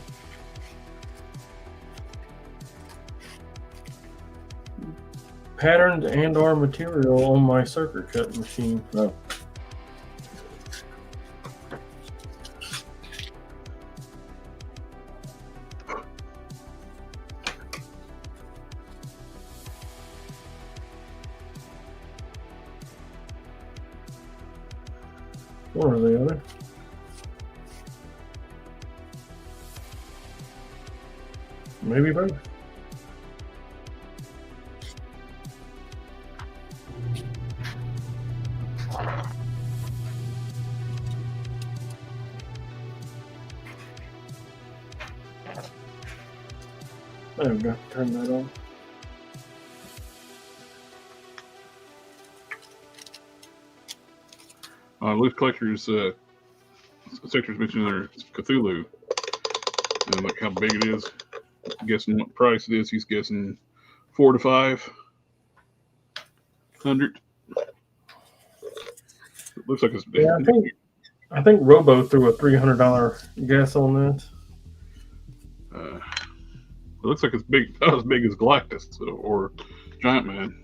patterns and or material on my circuit cut machine. Oh. One or the other. Maybe both. There we go. Turn that on. Loose Collector's sector's mentioned there Cthulhu. And look how big it is. Guessing what price it is. He's guessing 400 to 500. It looks like it's big. Yeah, I think Robo threw a $300 guess on that. It looks like it's big, not as big as Galactus or Giant Man.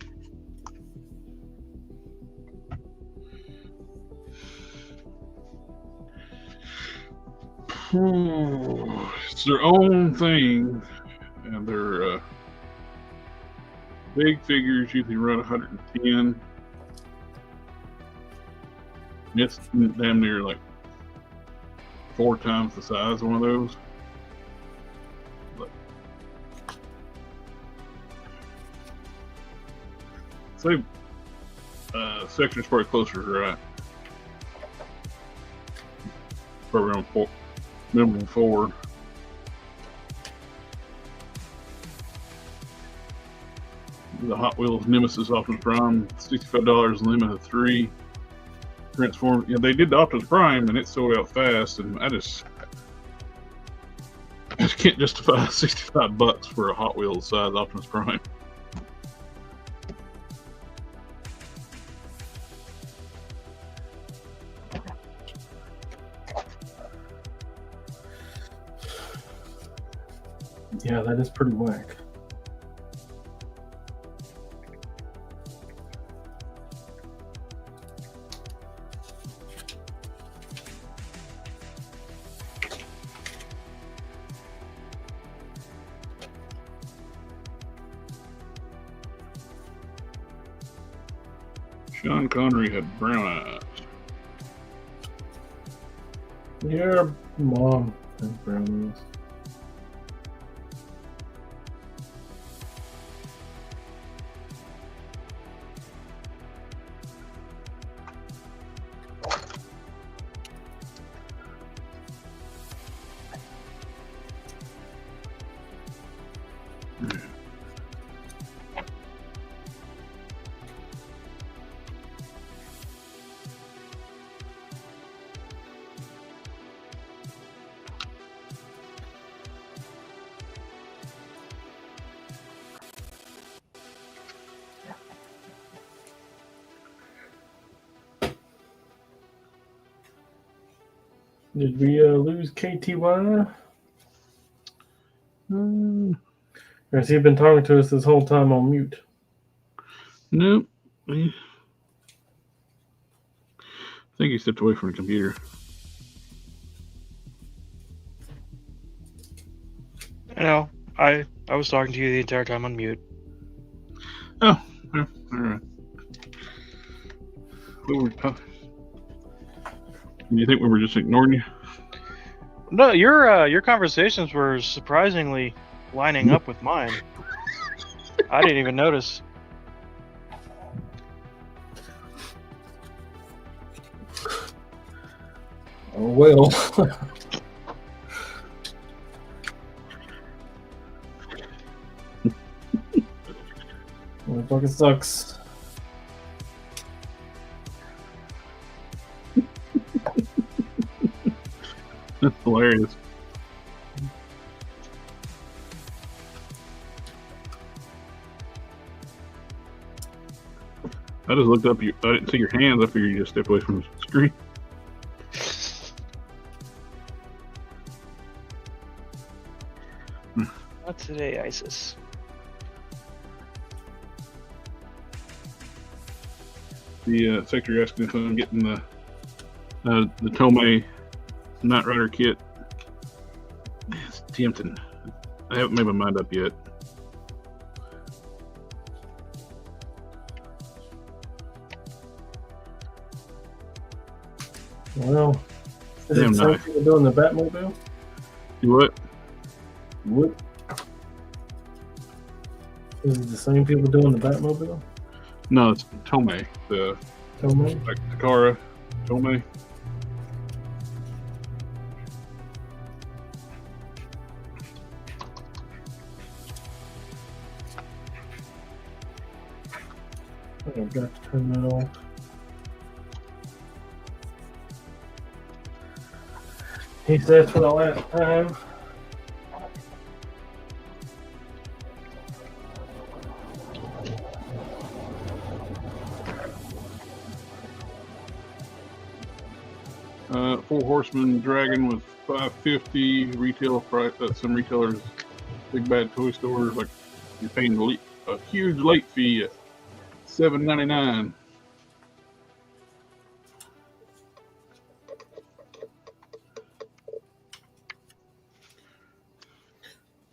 It's their own thing, and they're big figures, usually around 110. It's damn near like 4 times the size of one of those. But say section's probably closer to right. Probably around 4. Minimum 4. The Hot Wheels Nemesis Optimus Prime, $65, limit of 3. Transform. Yeah, they did the Optimus Prime and it sold out fast, and I just can't justify $65 for a Hot Wheels size Optimus Prime. Yeah, that is pretty whack. Sean Connery had brown eyes. Yeah, Mom has brown eyes. Did we lose KTY? Or has he been talking to us this whole time on mute? Nope. I think he stepped away from the computer. No, I was talking to you the entire time on mute. Oh, all right. Do you think we were just ignoring you? No, your conversations were surprisingly lining up with mine. I didn't even notice. Oh, well. Well, it fucking sucks. That's hilarious. I just looked up. I didn't see your hands. I figured you just stepped away from the screen. Not today, ISIS. The secretary asking if I'm getting the Tomei Knight Rider kit. It's tempting. I haven't made my mind up yet. Well, is it Damn the same nice. people doing the Batmobile? You what? What? Is it the same people doing the Batmobile? No, it's Tomei. The Tell me. like Takara Tomei. I've got to turn that off. He says for the last time. Four Horseman Dragon was $550 retail price. Some retailers, big bad toy stores, like you're paying a huge late fee at $7.99.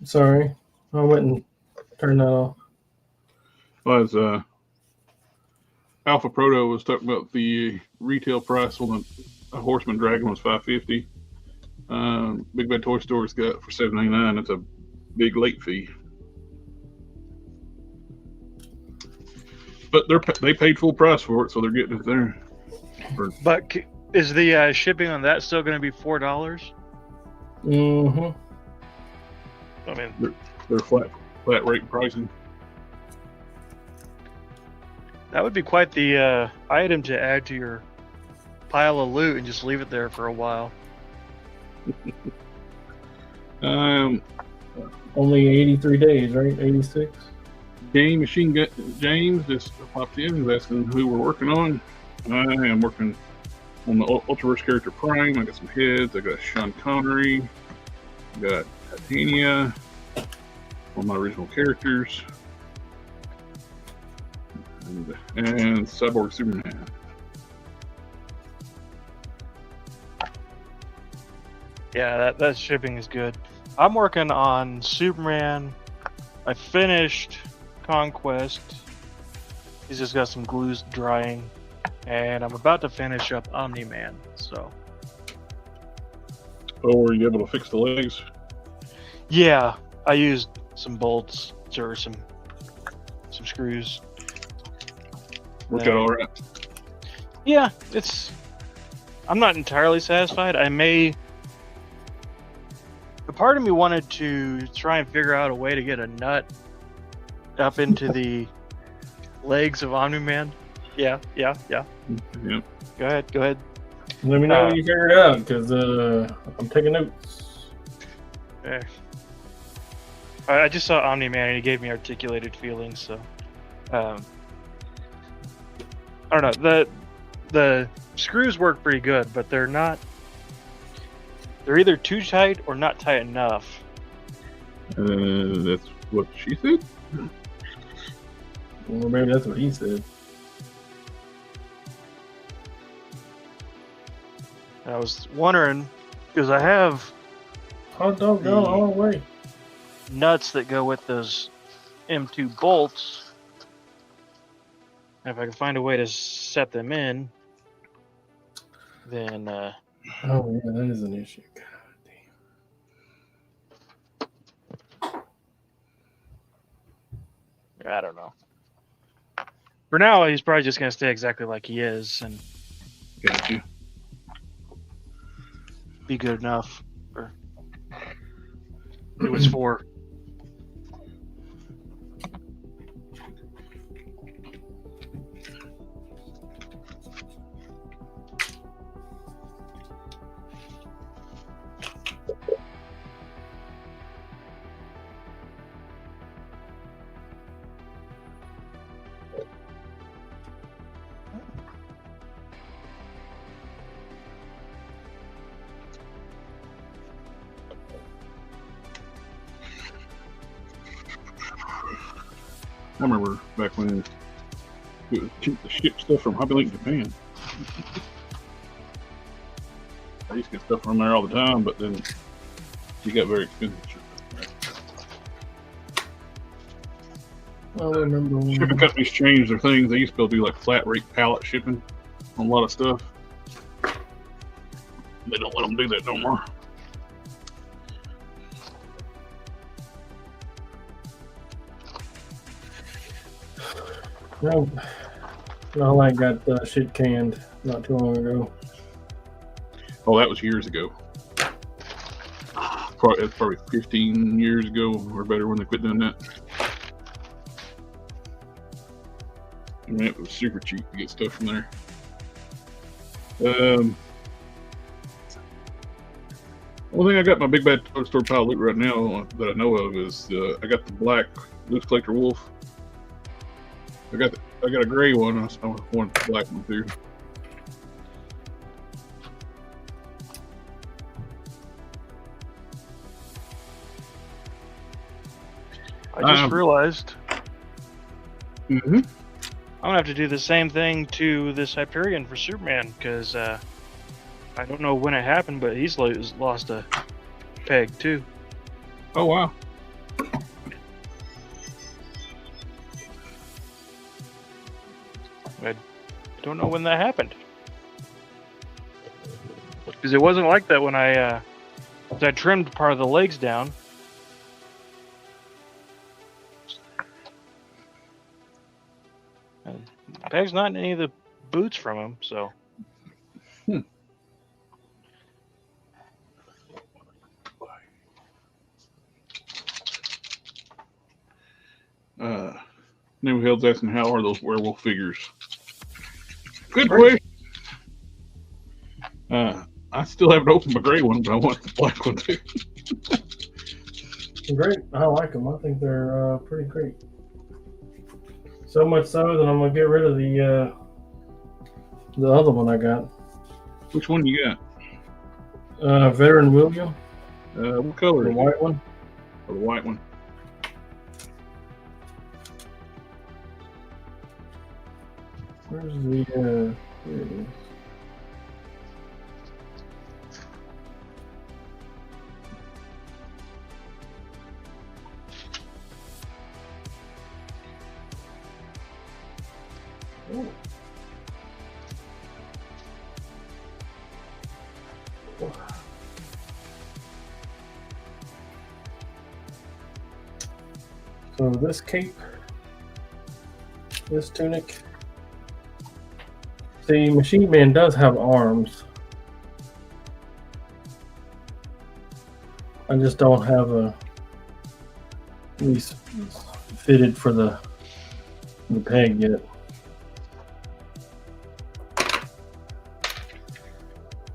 Sorry, I went and turned that off. Was Alpha Proto was talking about the retail price on a Horseman Dragon was $550. Big Bad Toy Store's got for $7.99. That's a big late fee. But they paid full price for it, so they're getting it there. But is the shipping on that still going to be $4? Mm-hmm. I mean, They're flat rate pricing. that would be quite the item to add to your pile of loot and just leave it there for a while. Only 83 days, right? 86? Game Machine Gun James just popped in. He's asking who we're working on. I am working on the Ultraverse character Prime. I got some heads. I got Sean Connery. I got Titania. One of my original characters. And Cyborg Superman. Yeah, that shipping is good. I'm working on Superman. I finished Conquest. He's just got some glues drying. And I'm about to finish up Omni-Man, so. Oh, were you able to fix the legs? Yeah, I used some bolts or some screws. Worked out all right. Yeah, I'm not entirely satisfied. A part of me wanted to try and figure out a way to get a nut up into the legs of Omni-Man. Yeah. Yep. Go ahead. Let me know when you figure it out, because I'm taking notes. Yeah. I just saw Omni-Man and he gave me articulated feelings, so I don't know. The screws work pretty good, but they're not They're either too tight or not tight enough. That's what she said. Well, maybe that's what he said. I was wondering because I have Hot dog gone all the way. nuts that go with those M2 bolts. And if I can find a way to set them in, then Oh yeah, that is an issue. God damn. I don't know. For now, he's probably just going to stay exactly like he is and Got you. be good enough for who it's for. I remember back when it was cheap to ship stuff from Hobby Link Japan. I used to get stuff from there all the time, but then it got very expensive. I remember when Shipping companies changed their things. They used to be able to do like flat rate pallet shipping on a lot of stuff. They don't let them do that no more. No, I got shit canned not too long ago. Oh, that was years ago. It's probably 15 years ago or better when they quit doing that. I mean, it was super cheap to get stuff from there. One thing I got my big bad toy store pile of loot right now that I know of is I got the black Loot Collector Wolf. I got a gray one. I want the black one too. I just realized Mm-hmm. I'm gonna have to do the same thing to this Hyperion for Superman because I don't know when it happened, but he's lost a peg too. Oh wow. I don't know when that happened because it wasn't like that when I trimmed part of the legs down. And the peg's not in any of the boots from him, so. New Hill's asking how are those werewolf figures? Good question. I still haven't opened my gray one, but I want the black one too. Great, I like them. I think they're pretty great. So much so that I'm gonna get rid of the other one I got. Which one you got? Veteran William. What color? The white one. Oh, the white one. Where's the here it is. Oh. So this cape, this tunic. See, Machine Man does have arms. I just don't have these fitted for the peg yet.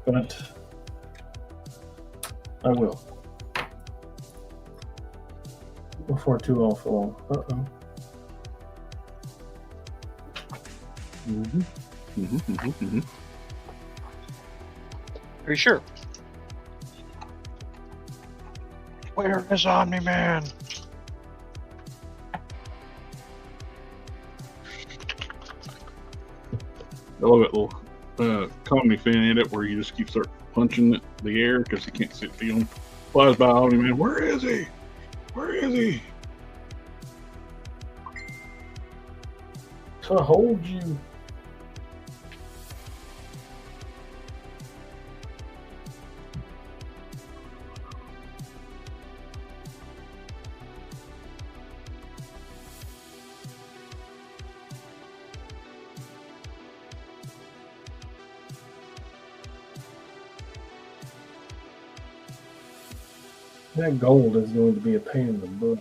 But I will. Before too awful. Uh-oh. Mm-hmm. Mm-hmm, mm-hmm, mm-hmm. Are you sure? Where is Omni-Man? I love that little comedy fan in it where you just keep start punching the air because he can't sit feel him. Flies by Omni-Man. Where is he? Where is he? To hold you. That gold is going to be a pain in the butt.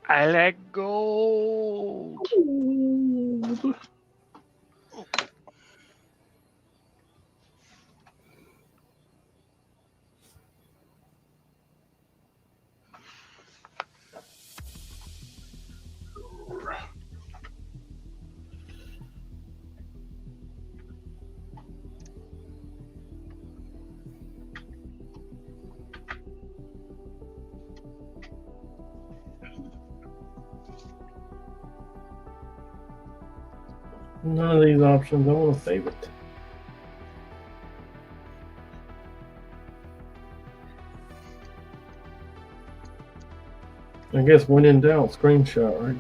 I like gold. None of these options. I want to save it. I guess when in doubt, screenshot, right?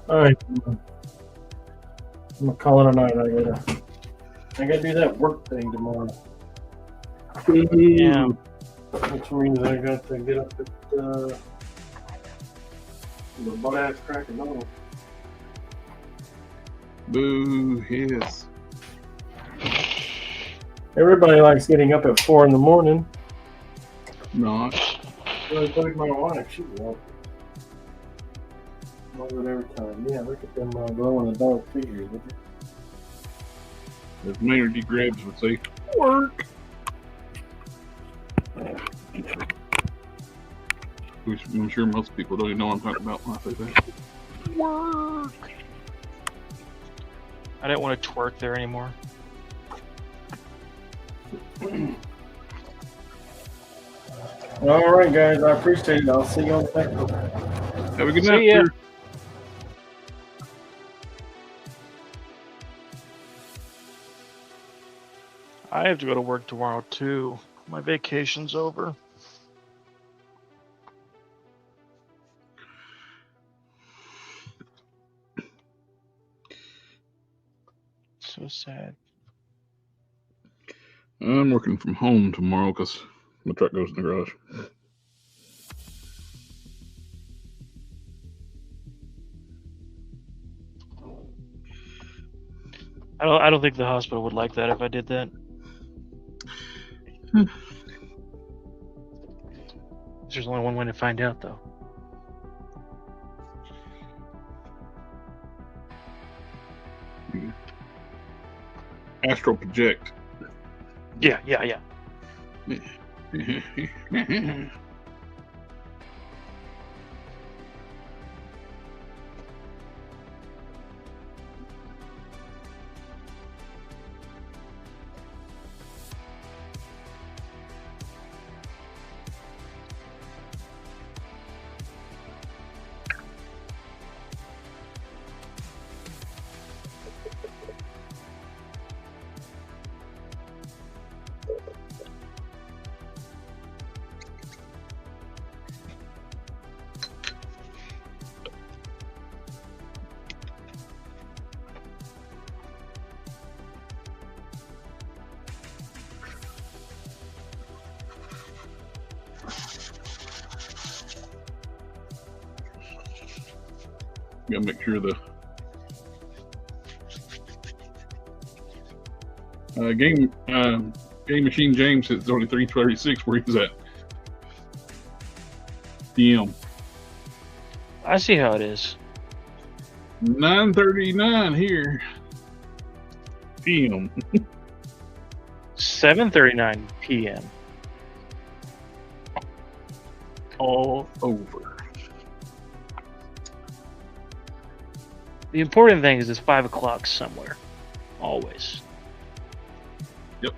All right, I'm gonna call it a night. I gotta do that work thing tomorrow. Yeah. Which means I got to get up at the butt ass crack of dawn. Boo, hiss. Everybody likes getting up at 4 in the morning. Not. Including my wife, she won't. Love it every time. Yeah, look at them glow in the dark figures. Would you? As Maynard D. Grabs would say, work. Which I'm sure most people don't even know what I'm talking about when I say that. Work. I didn't want to twerk there anymore. All right, guys. I appreciate it. I'll see you on the next one. Have a good See night, ya. sir. I have to go to work tomorrow too. My vacation's over. So sad. I'm working from home tomorrow because my truck goes in the garage. I don't think the hospital would like that if I did that. There's only one way to find out, though. Astral project. Yeah. Gotta make sure the game machine James says it's only 3:36 where he's at. PM. I see how it is. 9:39 here. PM. 7:39 p.m. All over. The important thing is it's 5 o'clock somewhere. Always. Yep.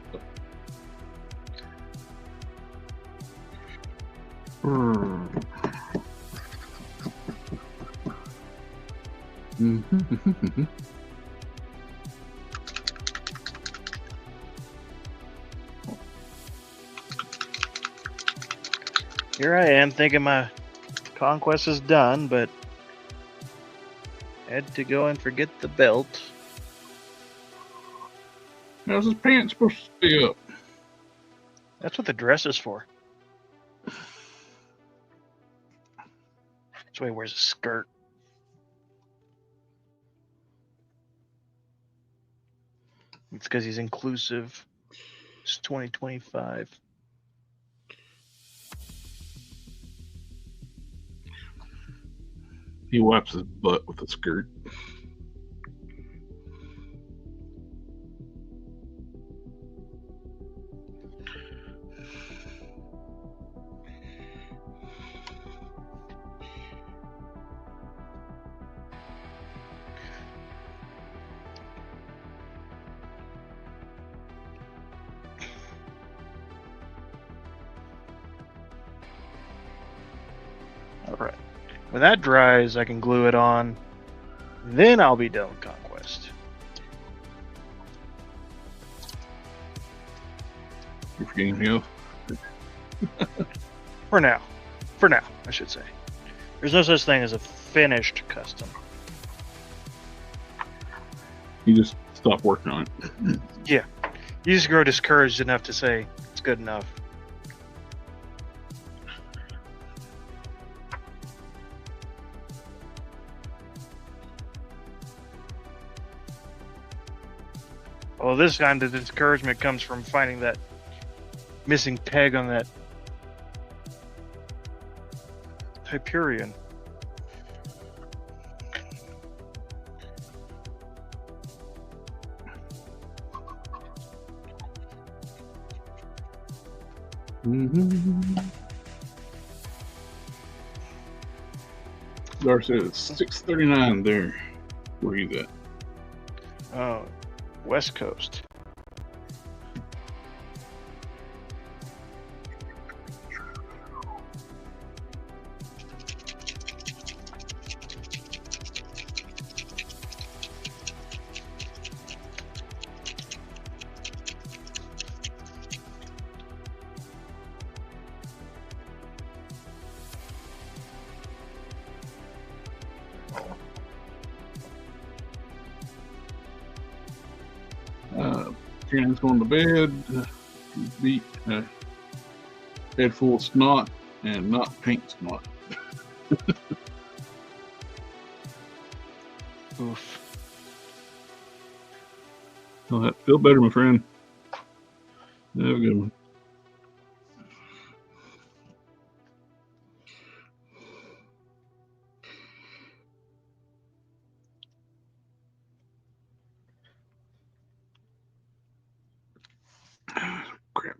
Here I am thinking my conquest is done, but had to go and forget the belt. How's his pants supposed to stay up? That's what the dress is for. That's why he wears a skirt. It's because he's inclusive. It's 2025. He wipes his butt with a skirt. All right. When that dries, I can glue it on. Then I'll be done with Conquest. You forgetting anything else? For now. For now, I should say. There's no such thing as a finished custom. You just stop working on it. Yeah. You just grow discouraged enough to say it's good enough. Well, this time the discouragement comes from finding that missing peg on that Hyperion. Dar says 6:39 there. Where you at? Oh, West Coast. Karen's going to bed. Beat head full of snot and not paint snot. Oof. Oh, feel better, my friend. Have a good one. Crap.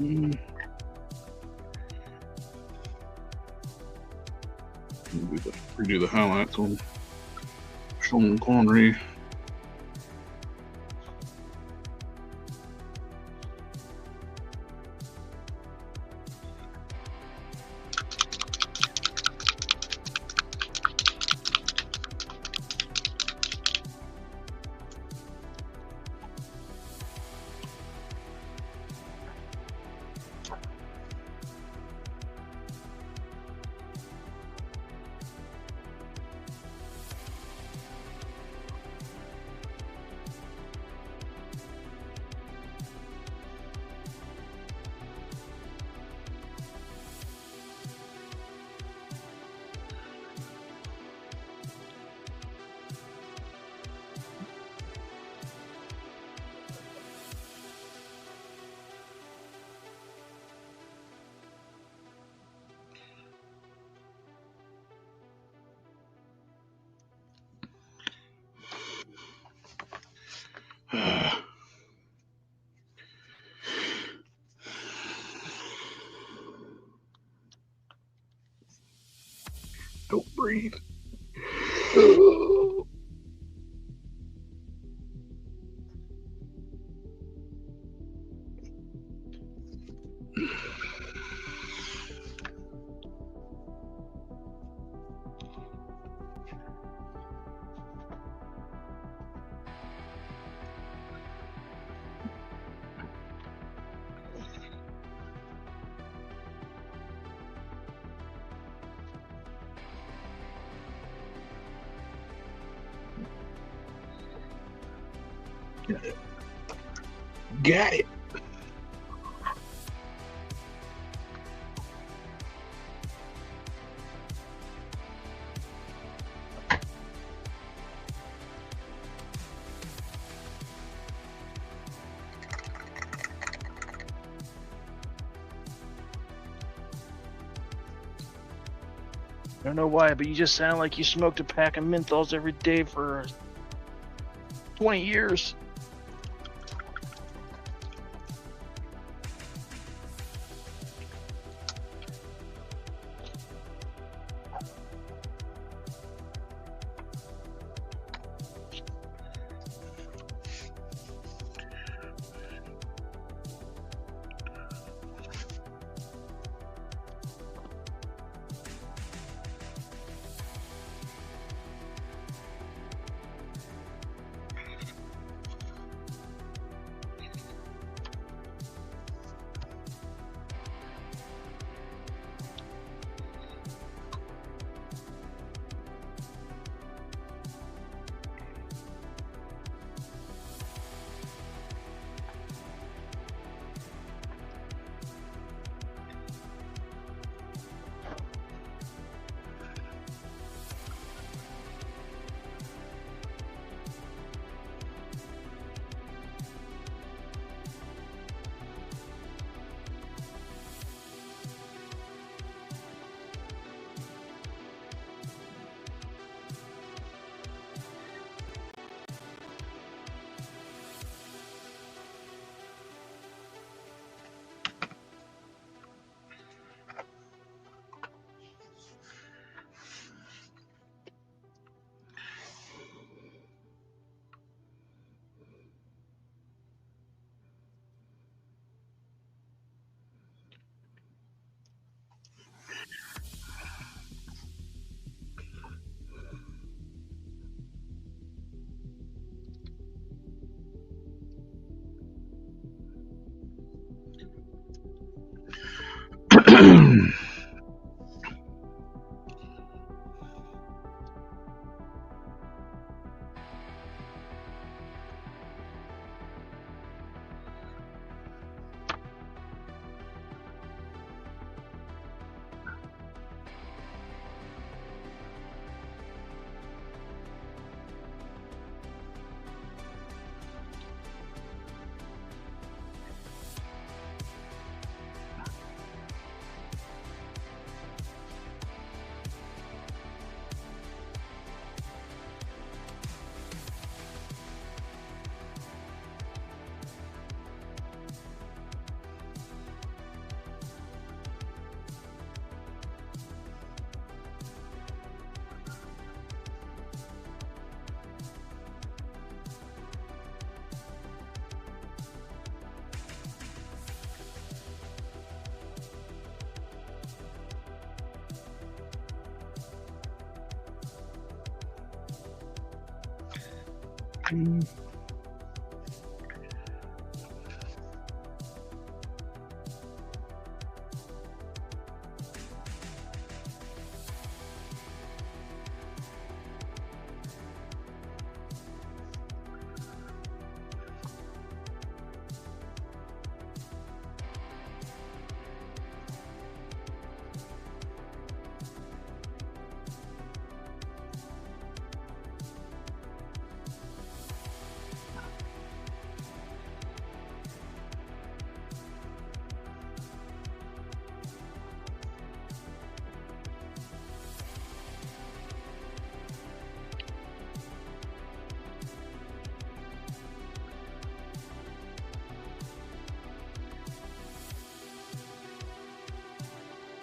Okay. Redo the highlights on Sean Connery. Don't breathe. Got it. I don't know why, but you just sound like you smoked a pack of menthols every day for 20 years.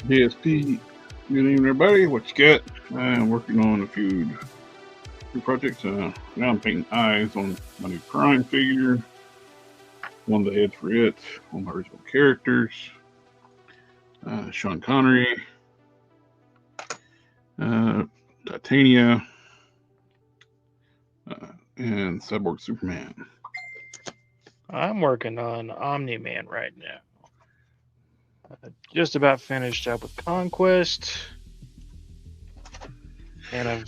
DSP, good evening, everybody. What you got? I'm working on a few projects. Now I'm painting eyes on my new Prime figure. One of the heads for it. One of my original characters. Sean Connery. Titania. And Cyborg Superman. I'm working on Omni-Man right now. Just about finished up with Conquest, and I've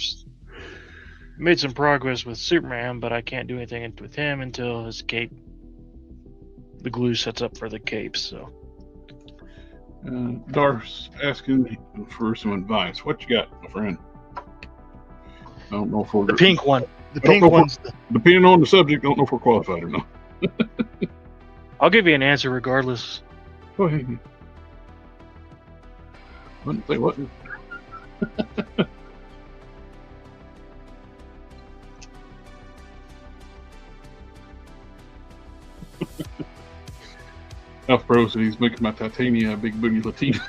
made some progress with Superman, but I can't do anything with him until his cape, the glue sets up for the cape. So Darth's asking for some advice. What you got, my friend? I don't know if we're the pink one. The I don't pink know if one's. depending on the subject, I don't know if we're qualified or not. I'll give you an answer regardless. Go ahead. Wouldn't say what. Alf Pro said he's making my Titania a big booty Latina.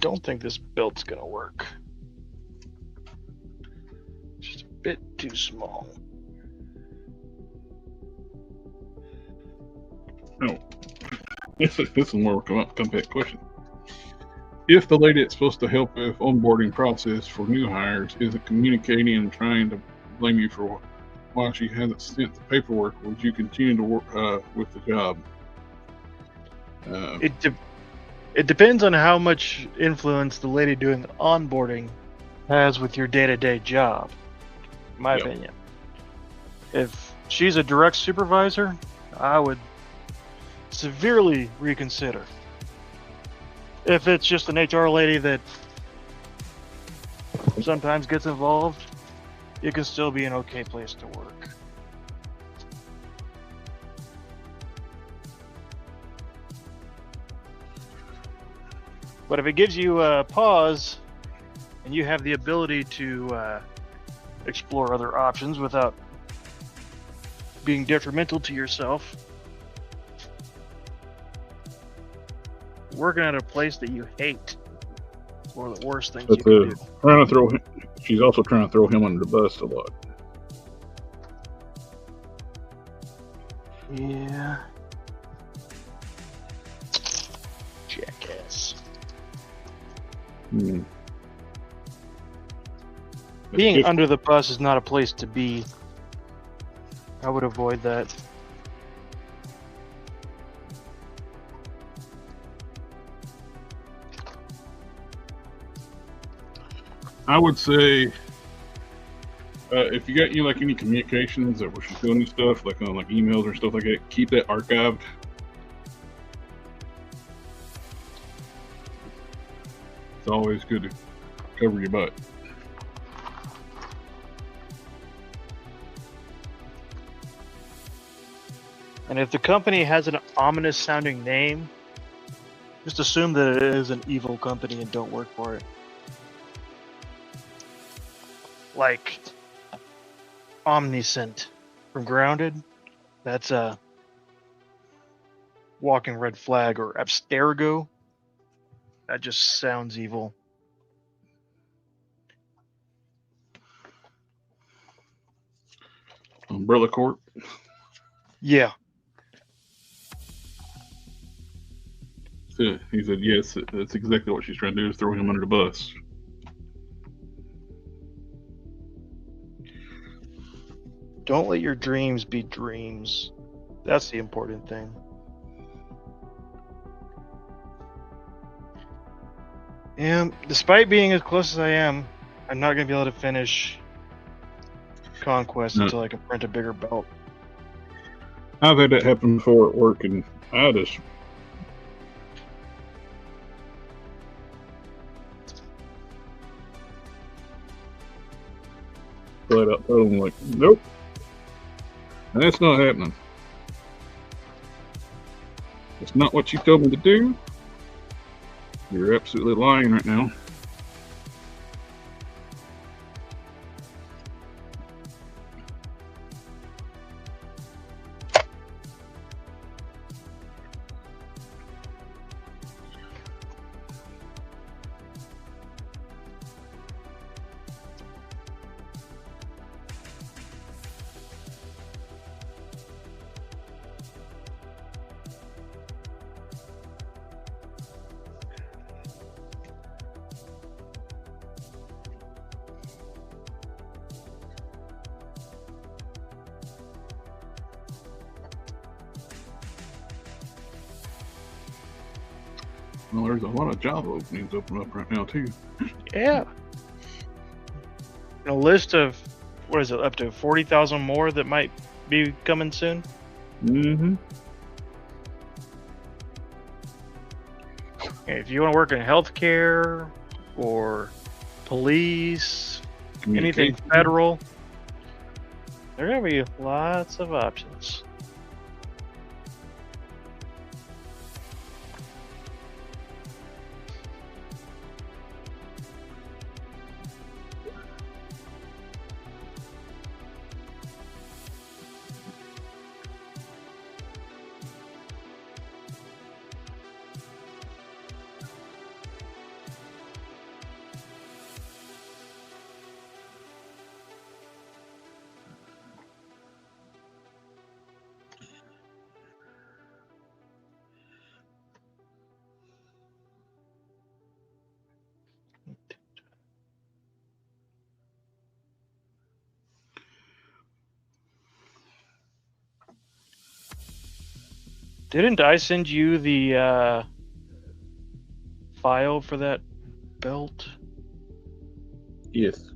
Don't think this belt's gonna work. Just a bit too small. No. This is more come back question. If the lady that's supposed to help with onboarding process for new hires isn't communicating and trying to blame you for why she hasn't sent the paperwork, would you continue to work with the job? It depends on how much influence the lady doing the onboarding has with your day-to-day job, in my opinion. If she's a direct supervisor, I would severely reconsider. If it's just an HR lady that sometimes gets involved, it can still be an okay place to work. But if it gives you a pause and you have the ability to explore other options without being detrimental to yourself, working at a place that you hate is one of the worst things you can do. Trying to throw him, she's also trying to throw him under the bus a lot. Yeah. Jackass. Hmm. Being under the bus is not a place to be. I would avoid that. I would say if you got like any communications that where she's doing any stuff like on like emails or stuff like that, keep that archived. It's always good to cover your butt. And if the company has an ominous sounding name, just assume that it is an evil company and don't work for it. Like Omniscient from Grounded, that's a walking red flag, or Abstergo, that just sounds evil. Umbrella Corp. Yeah. He said, yes, that's exactly what she's trying to do, is throw him under the bus. Don't let your dreams be dreams. That's the important thing. And despite being as close as I am, I'm not going to be able to finish Conquest until I can print a bigger belt. I've had that happen before at work, and I just flat out told them, like, nope, that's not happening. It's not what you told me to do. You're absolutely lying right now. Well, there's a lot of job openings open up right now, too. Yeah. A list of, what is it, up to 40,000 more that might be coming soon? Mm-hmm. If you want to work in healthcare or police, anything federal, there are going to be lots of options. Didn't I send you the file for that belt? Yes.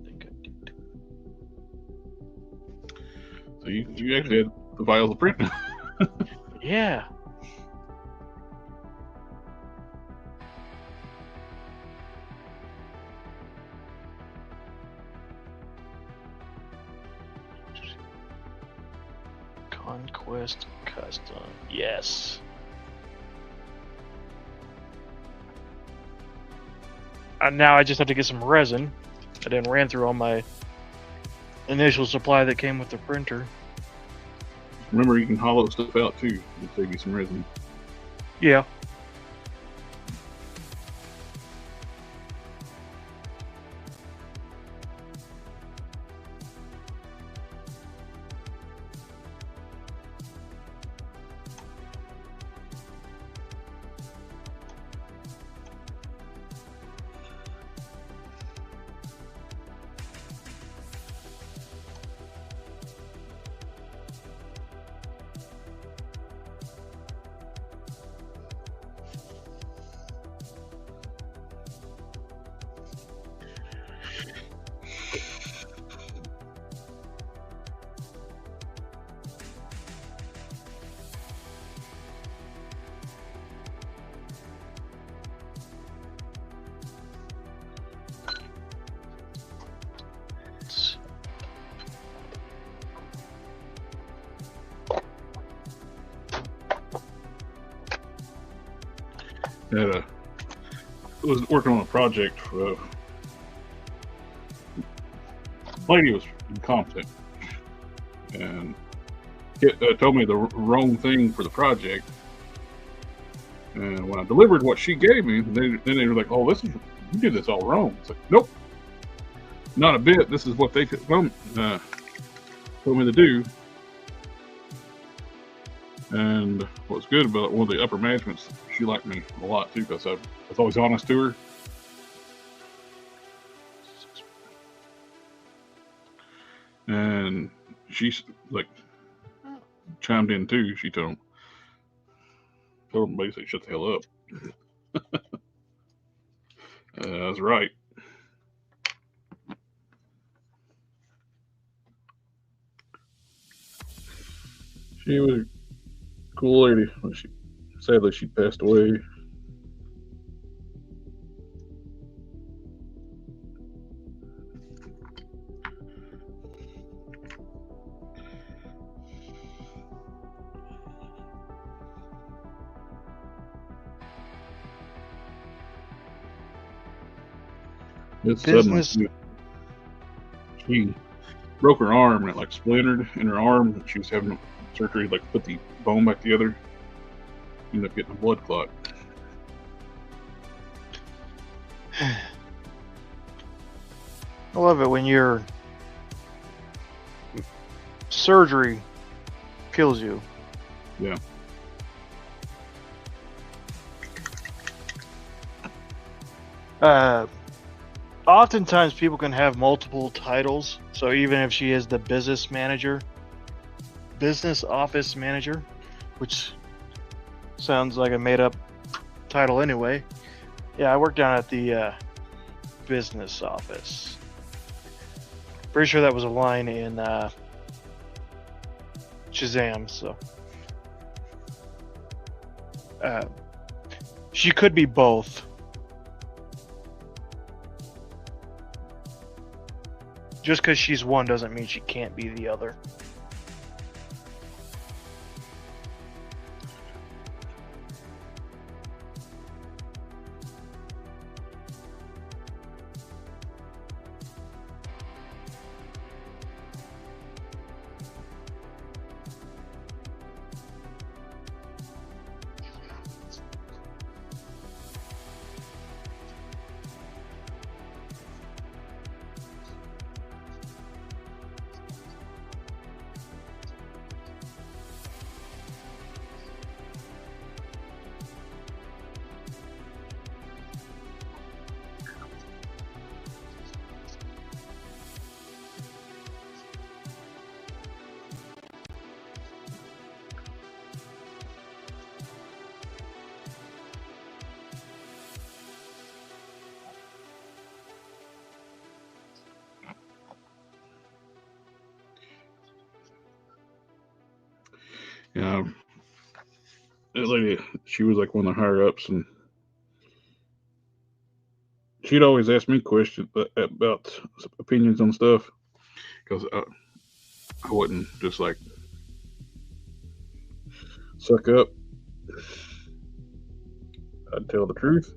I think I did. So you actually had the files of print. Yeah. Conquest Custom. Yes. And now I just have to get some resin. I didn't ran through all my initial supply that came with the printer. Remember, you can hollow stuff out too to save you some resin. Yeah. I was working on a project. Lady was incompetent and told me the wrong thing for the project. And when I delivered what she gave me, then they were like, "Oh, you did this all wrong." It's like, nope, not a bit. This is what they told me to do. And what's good about one of the upper managements, she liked me a lot too, because I was always honest to her. And she's like chimed in too. She told him basically, shut the hell up. I was right. She was a cool lady. Sadly, she passed away. It's suddenly she broke her arm and it like splintered in her arm. She was having surgery, like put the bone back together. Ended up getting a blood clot. I love it when your surgery kills you. Yeah. Oftentimes people can have multiple titles. So even if she is the business office manager, which sounds like a made-up title anyway. Yeah, I work down at the business office. Pretty sure that was a line in Shazam. So she could be both. Just because she's one doesn't mean she can't be the other. Yeah, that lady, she was like one of the higher ups, and she'd always ask me questions about opinions on stuff, because I wasn't just like suck up. I'd tell the truth.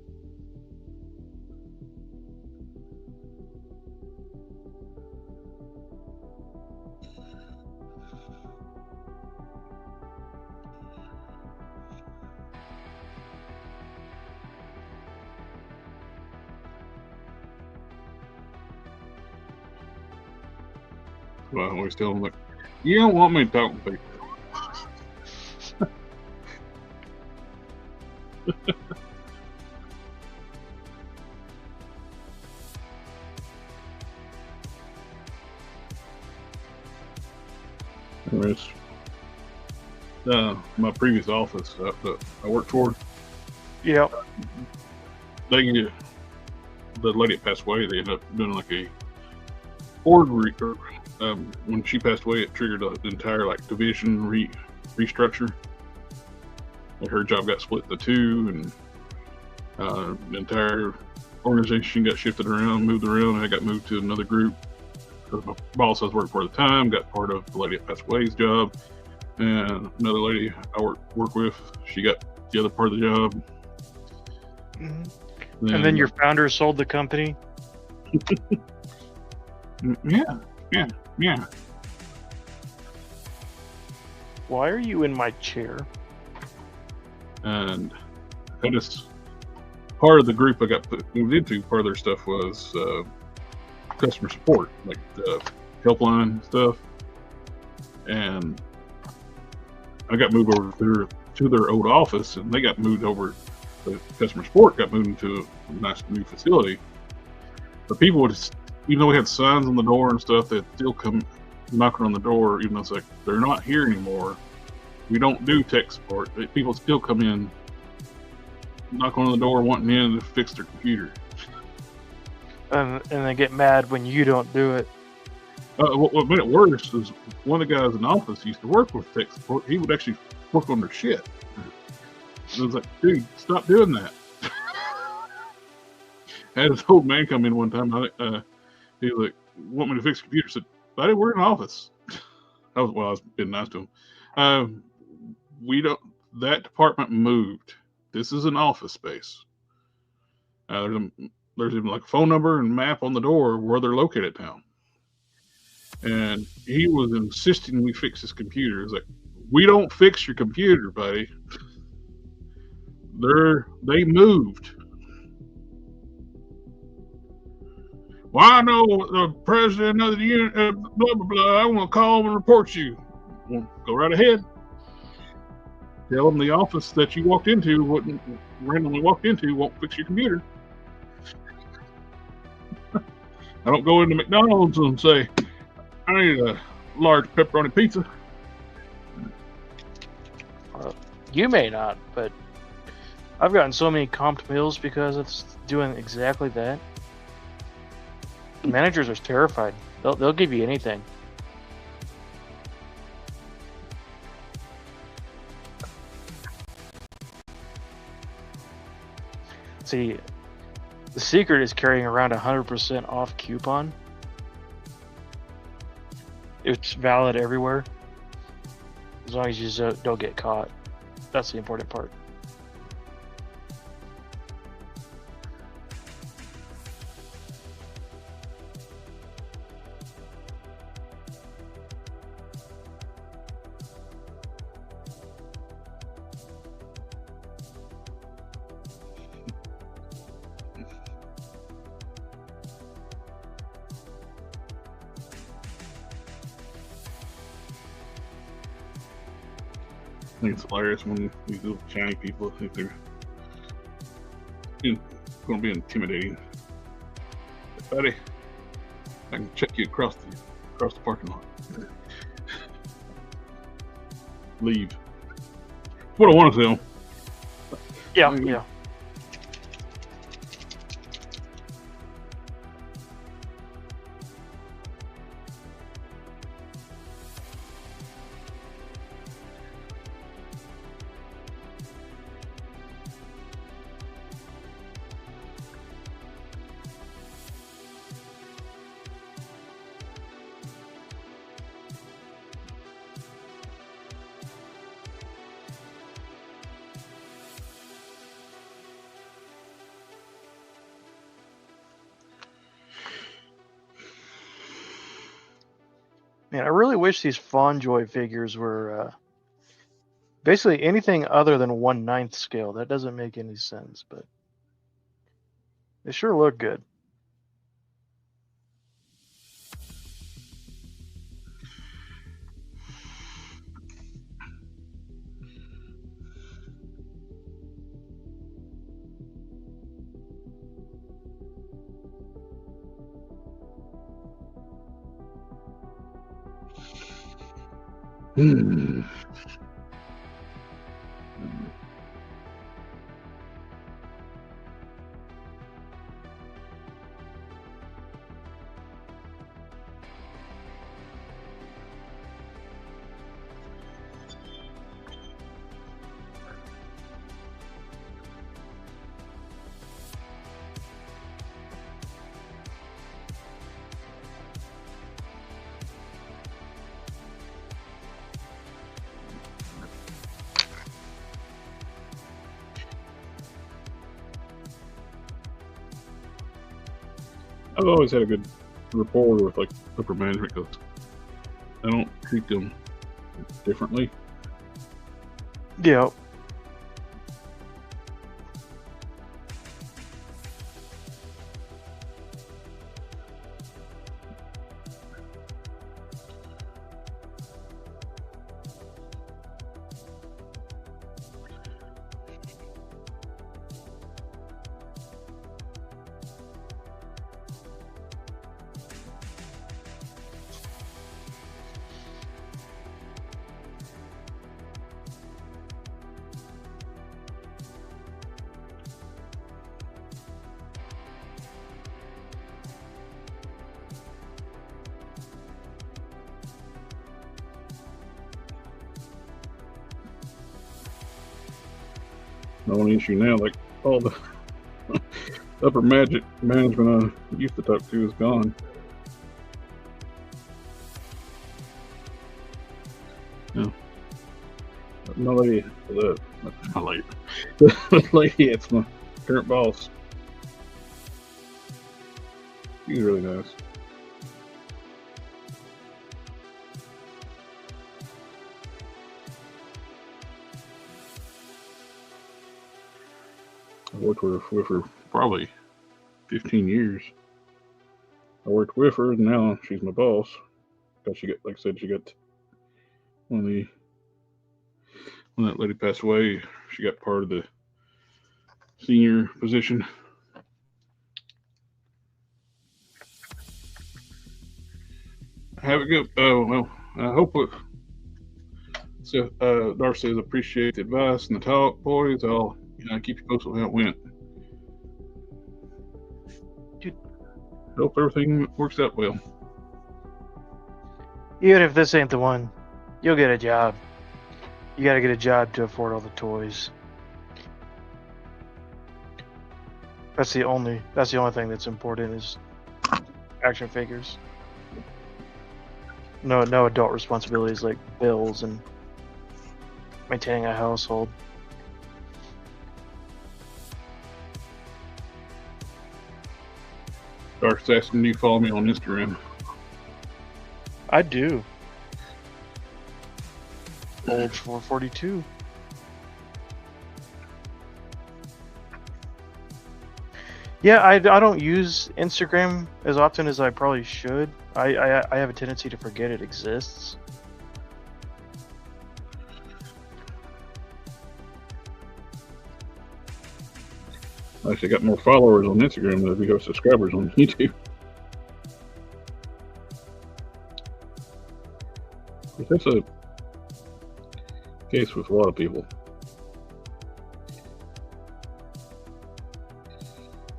Well, I always tell them, like, you don't want me to talk to people. It's, my previous office that I worked for, Yeah. the lady that passed away, they ended up doing like a board when she passed away, it triggered an entire like division restructure. Like her job got split into two, and the entire organization got shifted around, moved around, and I got moved to another group. Because my boss I was working for at the time got part of the lady that passed away's job, and another lady I work with, she got the other part of the job. Mm-hmm. And then your founder sold the company. Yeah. Why are you in my chair? And I just, part of the group I got moved into, part of their stuff was customer support, like the helpline stuff. And I got moved over to their old office, and they got moved over. The customer support got moved into a nice new facility. But people would, even though we had signs on the door and stuff, they'd still come knocking on the door, even though it's like, they're not here anymore. We don't do tech support. People still come in, knock on the door, wanting in to fix their computer. And they get mad when you don't do it. What made it worse is one of the guys in the office used to work with tech support. He would actually work on their shit. And I was like, dude, stop doing that. I had this old man come in one time. He was like, want me to fix the computer? I said, buddy, we're in the office. I was being nice to him. That department moved. This is an office space. There's even like a phone number and map on the door where they're located now. And he was insisting we fix his computer. It's like, we don't fix your computer, buddy. They moved. Well, I know the president of the unit, blah, blah, blah. I want to call and report you. Well, go right ahead. Tell them the office that you randomly walked into won't fix your computer. I don't go into McDonald's and say, I need a large pepperoni pizza. You may not, but I've gotten so many comped meals because it's doing exactly that. Managers are terrified. They'll give you anything. See, the secret is carrying around 100% off coupon. It's valid everywhere, as long as you don't get caught. That's the important part. I think it's hilarious when these little shiny people think they're going to be intimidating. Hey, buddy, I can check you across the parking lot. Leave. What I want to tell. Yeah. Man, I really wish these Fonjoy figures were basically anything other than 1/9 scale. That doesn't make any sense, but they sure look good. Hmm. I've always had a good rapport with like upper management because I don't treat them differently. Yeah. The only issue now, like all the upper management I used to talk to is gone. No. My lady, my lady, the lady, it's my current boss. She's really nice. I worked with her probably 15 years. I worked with her, and now she's my boss. Because she got, like I said, she got when that lady passed away, she got part of the senior position. Have a good. Oh well, I hope. So Darcy says appreciate the advice and the talk, boys. I'll keep you posted on how it went. Hope everything works out well. Even if this ain't the one, you'll get a job. You gotta get a job to afford all the toys. That's the only thing that's important is action figures. No adult responsibilities like bills and maintaining a household. Darcy's asking, do you follow me on Instagram? I do. Old 442. Yeah, I don't use Instagram as often as I probably should. I have a tendency to forget it exists. I actually got more followers on Instagram than we have subscribers on YouTube. But that's a case with a lot of people.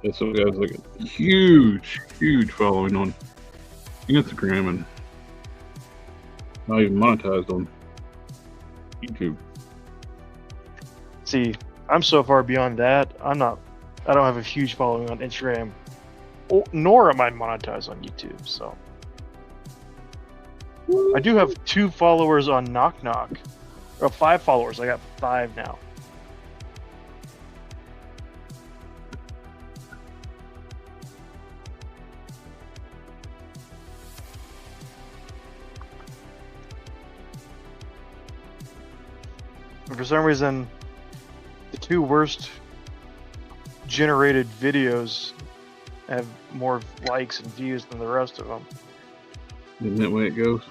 And some guys like a huge following on Instagram and not even monetized on YouTube. See, I'm so far beyond that. I don't have a huge following on Instagram, nor am I monetized on YouTube. So I do have 2 followers on Knock Knock, or 5 followers. I got 5 now. And for some reason, the two worst generated videos have more likes and views than the rest of them. Isn't that the way it goes?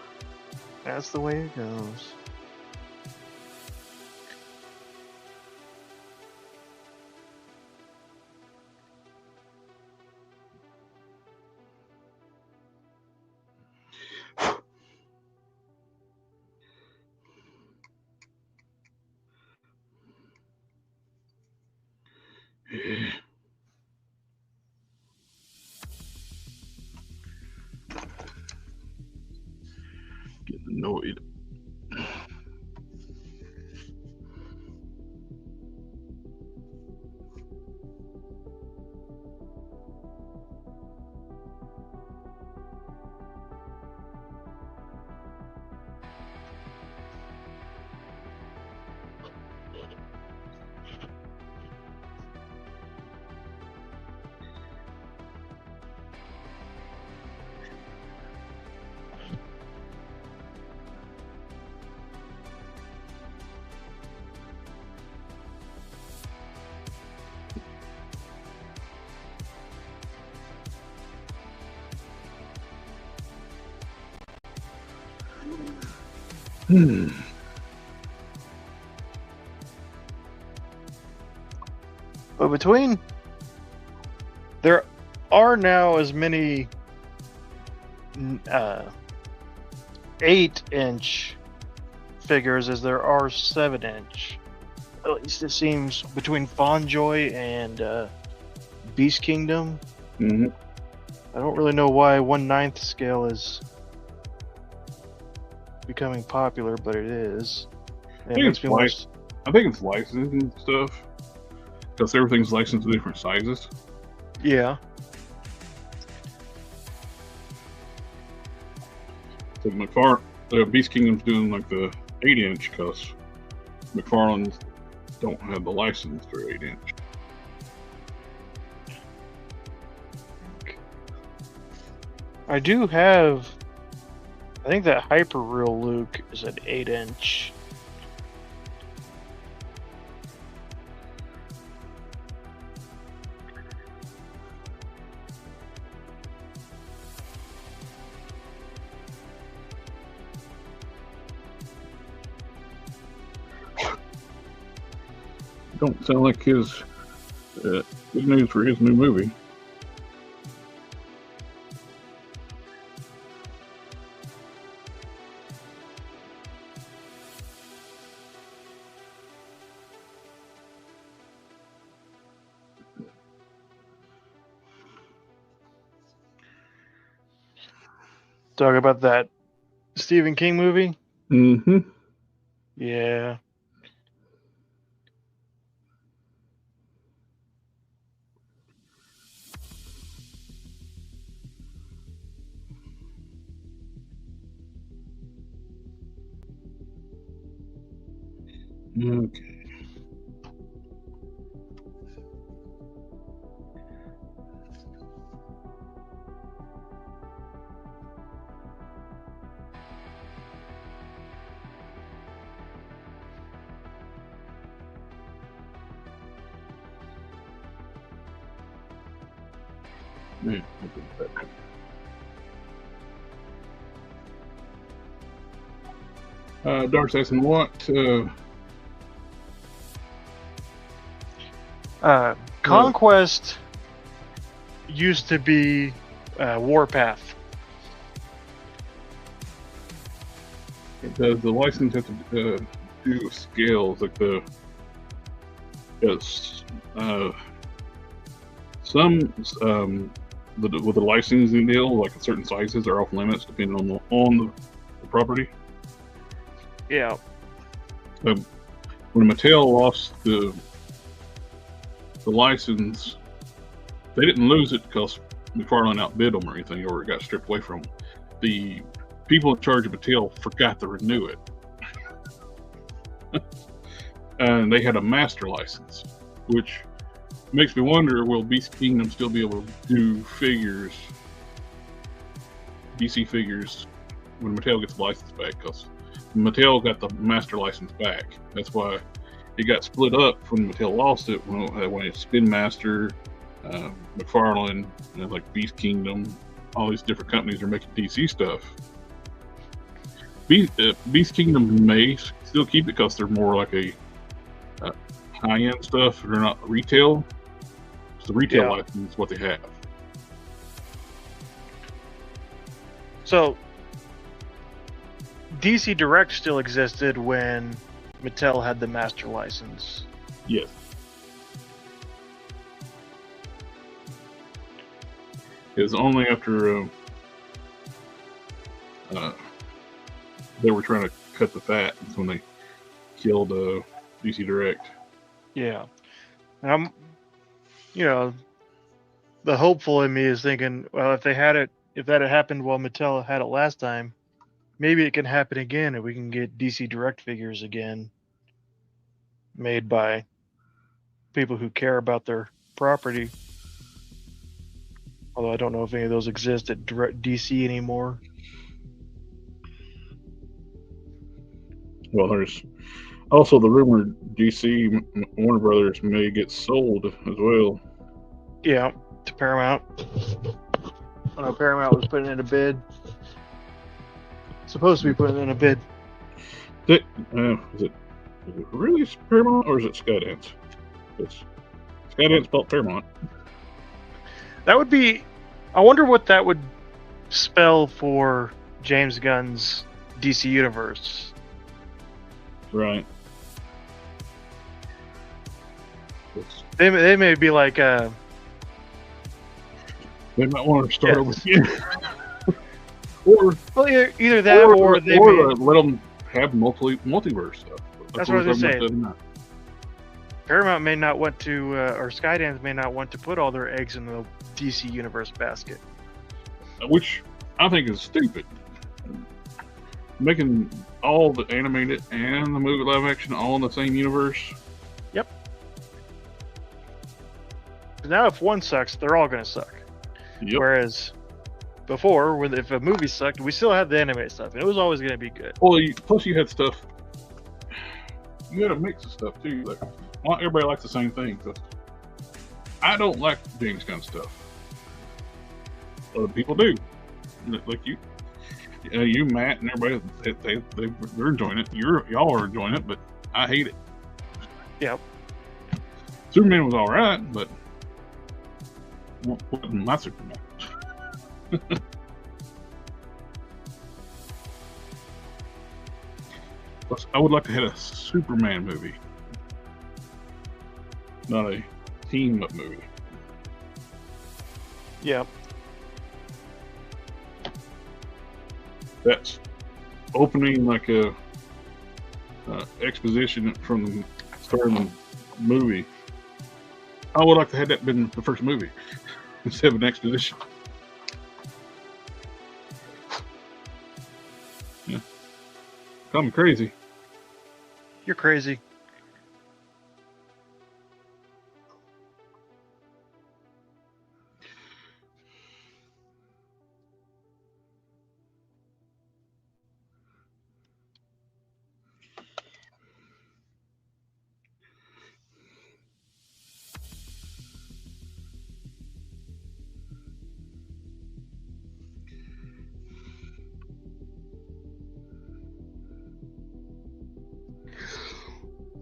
That's the way it goes. Getting annoyed. But between, there are now as many 8-inch figures as there are 7-inch. At least it seems between Fonjoy and Beast Kingdom. Mm-hmm. I don't really know why 1/9 scale is becoming popular, but it is. And I think it's licensing and stuff. Because everything's licensed to different sizes. Yeah. So Beast Kingdom's doing like the 8-inch because McFarlane's don't have the license for 8-inch. I do have, I think that Hyper Real Luke is an 8-inch. Don't sound like his good news for his new movie. Talk about that Stephen King movie? Mm-hmm. Yeah. Okay. Dark's asking what? Conquest used to be Warpath. Does the license have to do scales like the? Yes. Some with the licensing deal, like certain sizes are off limits depending on the property. Yeah. When Mattel lost the license, they didn't lose it because McFarlane outbid them or anything, or it got stripped away from them. The people in charge of Mattel forgot to renew it, and they had a master license, which makes me wonder: will Beast Kingdom still be able to do figures, DC figures, when Mattel gets the license back? Because Mattel got the master license back. That's why it got split up when Mattel lost it. When it's Spin Master, McFarlane, like Beast Kingdom, all these different companies are making DC stuff. Beast Kingdom may still keep it because they're more like a high-end stuff. They're not retail. So the retail license is what they have. So DC Direct still existed when Mattel had the master license. Yes. It was only after they were trying to cut the fat. That's when they killed DC Direct. Yeah. And I'm, the hopeful in me is thinking, well, if that had happened while Mattel had it last time, maybe it can happen again and we can get DC Direct figures again made by people who care about their property. Although I don't know if any of those exist at DC anymore. Well, there's also the rumor DC Warner Brothers may get sold as well. Yeah, to Paramount. I know Paramount was putting in a bid. Supposed to be putting in a bid. Is it really Paramount or is it Skydance? Skydance bought Paramount. That would be. I wonder what that would spell for James Gunn's DC Universe. Right. They may be like. They might want to start over again. Or either that or they may, let them have multiverse stuff. That's what I was saying. Paramount may not want to, or Skydance may not want to put all their eggs in the DC Universe basket. Which I think is stupid. Making all the animated and the movie live action all in the same universe. Yep. Now if one sucks, they're all going to suck. Yep. Whereas before, if a movie sucked, we still had the animated stuff, and it was always going to be good. Well, plus you had stuff. You had a mix of stuff too. Like, not everybody likes the same thing. So I don't like James Gunn stuff. Other people do. Like you, Matt, and everybody. They're enjoying it. Y'all are enjoying it, but I hate it. Yep. Superman was all right, but wasn't my Superman. Plus, I would like to have a Superman movie, not a team-up movie. Yep. That's opening like a exposition from the start of the movie. I would like to have that been the first movie instead of an exposition. Yeah, I'm crazy. You're crazy.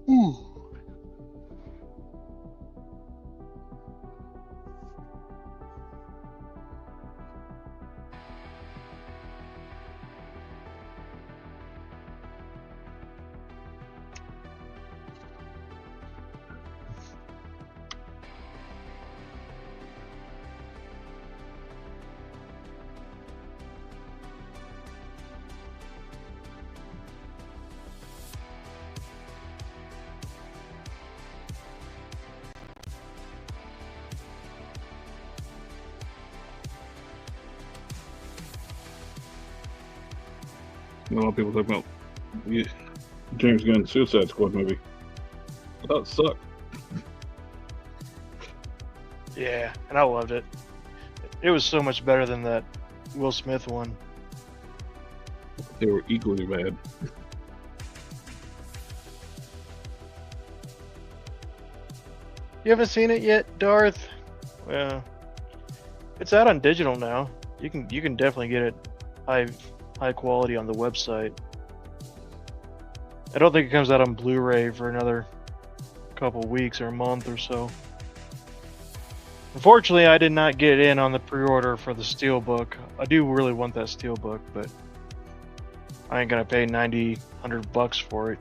Ooh. A lot of people talk about James Gunn's Suicide Squad movie. I thought it sucked. Yeah, and I loved it. It was so much better than that Will Smith one. They were equally bad. You haven't seen it yet, Darth? Well, it's out on digital now. You can definitely get it high quality on the website. I don't think it comes out on Blu-ray for another couple weeks or a month or so. Unfortunately, I did not get in on the pre-order for the Steelbook. I do really want that Steelbook, but I ain't gonna pay $100 for it.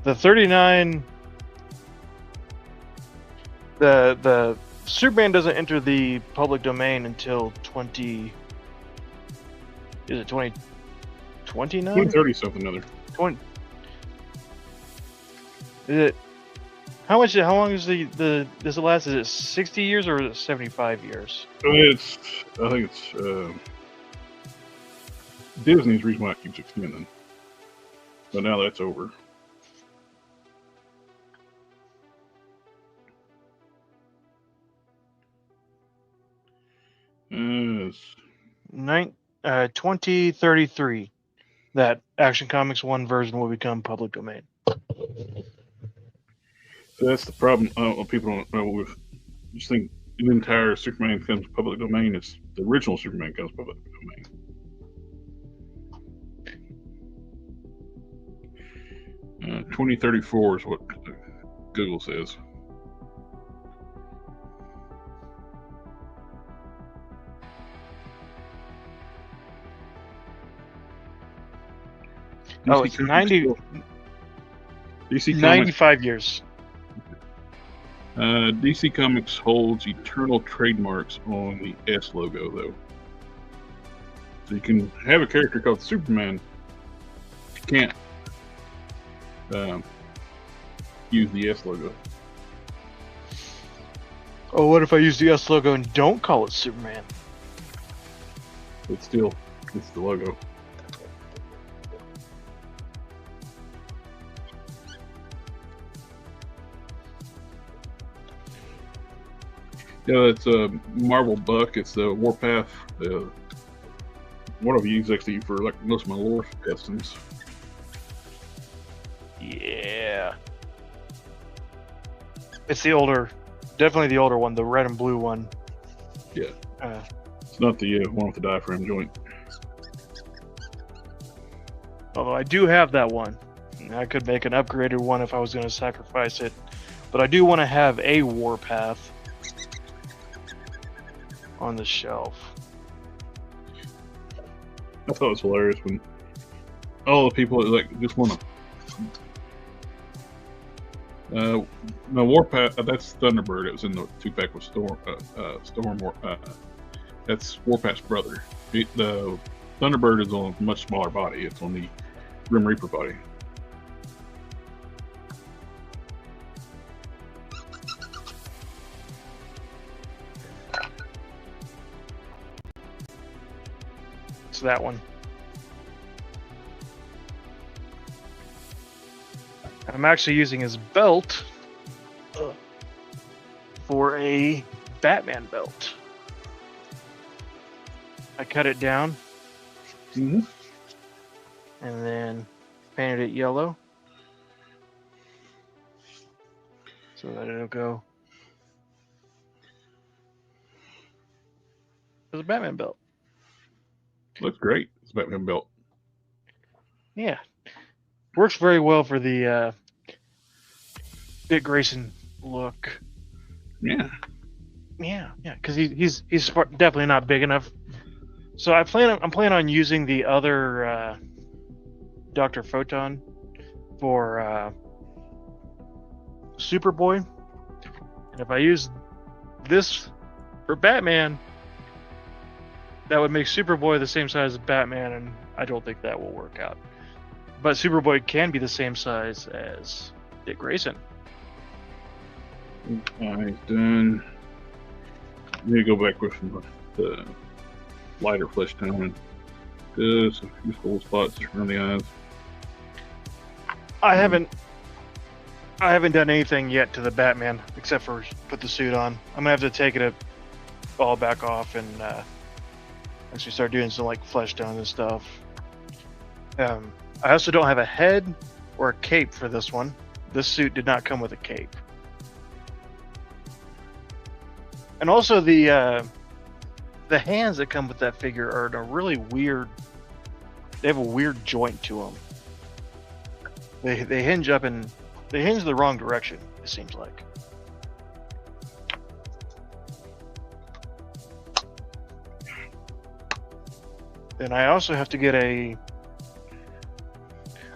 The 39, the Superman doesn't enter the public domain until 2020 now? 2030 something other. 20. Is it? How long is does it last? Is it 60 years or is it 75 years? I think it's Disney's the reason why it keeps extending. But now that's over. It's 2033. That Action Comics 1 version will become public domain. So that's the problem. People don't know. With just think the entire Superman comes public domain. It's the original Superman comes public domain. Uh, 2034 is what Google says. Oh, it's 90. DC Comics, 95 years. DC Comics holds eternal trademarks on the S logo, though. So you can have a character called Superman. You can't use the S logo. Oh, what if I use the S logo and don't call it Superman? It's the logo. Yeah, it's a Marvel Buck. It's the Warpath. One of you actually for like most of my lore customs. Yeah. It's the older, definitely the older one, the red and blue one. Yeah. It's not the one with the diaphragm joint. Although I do have that one. I could make an upgraded one if I was going to sacrifice it. But I do want to have a Warpath on the shelf. I thought it was hilarious when all the people like just want to. No, Warpath. That's Thunderbird. It was in the 2-pack with Storm. That's Warpath's brother. The Thunderbird is on a much smaller body. It's on the Grim Reaper body. It's that one. I'm actually using his belt for a Batman belt. I cut it down and then painted it yellow so that it'll go as a Batman belt. Looks great. It's a Batman belt. Yeah. Works very well for the Dick Grayson look. Yeah. Yeah, because he's definitely not big enough. So I'm planning on using the other Dr. Photon for Superboy, and if I use this for Batman, that would make Superboy the same size as Batman, and I don't think that will work out. But Superboy can be the same size as Dick Grayson. Alright, done. I need to go back with the lighter flesh tone and just a few full spots around the eyes. I haven't I haven't done anything yet to the Batman except for put the suit on. I'm gonna have to take it all back off and actually start doing some like flesh tone and stuff. I also don't have a head or a cape for this one. This suit did not come with a cape. And also the hands that come with that figure are in a really weird. They have a weird joint to them. They hinge up and they hinge the wrong direction. It seems like. And I also have to get a.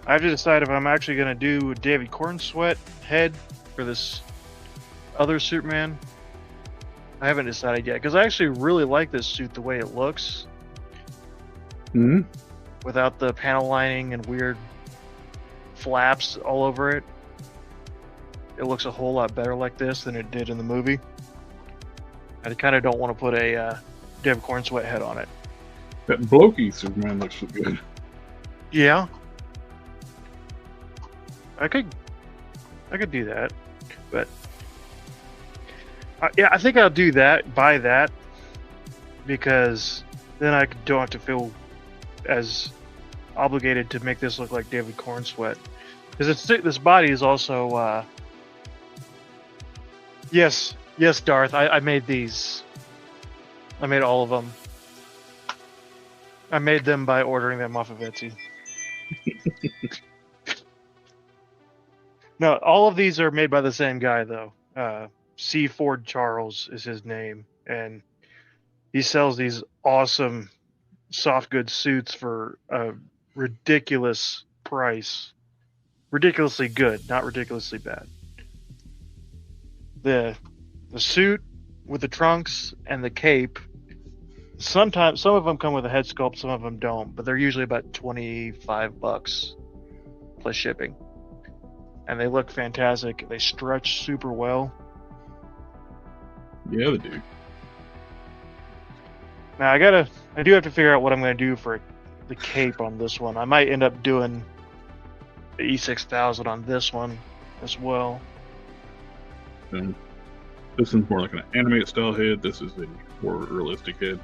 I have to decide if I'm actually going to do a David Cornsweat head for this other Superman. I haven't decided yet because I actually really like this suit the way it looks. Hmm. Without the panel lining and weird flaps all over it. It looks a whole lot better like this than it did in the movie. I kind of don't want to put a David Cornsweat head on it. That blokey Superman looks good. Yeah. I could do that, but yeah, I think I'll do that. Buy that because then I don't have to feel as obligated to make this look like David Cornsweat. Because this body is also. Yes, Darth. I made these. I made all of them. I made them by ordering them off of Etsy. No, all of these are made by the same guy, though. C. Ford Charles is his name, and he sells these awesome soft goods suits for a ridiculous price. Ridiculously good, not ridiculously bad. The suit with the trunks and the cape. Sometimes some of them come with a head sculpt, some of them don't, but they're usually about $25 plus shipping. And they look fantastic. They stretch super well. Yeah, they do. Now I do have to figure out what I'm going to do for the cape on this one. I might end up doing the E6000 on this one as well. And this is more like an animated style head. This is a more realistic head.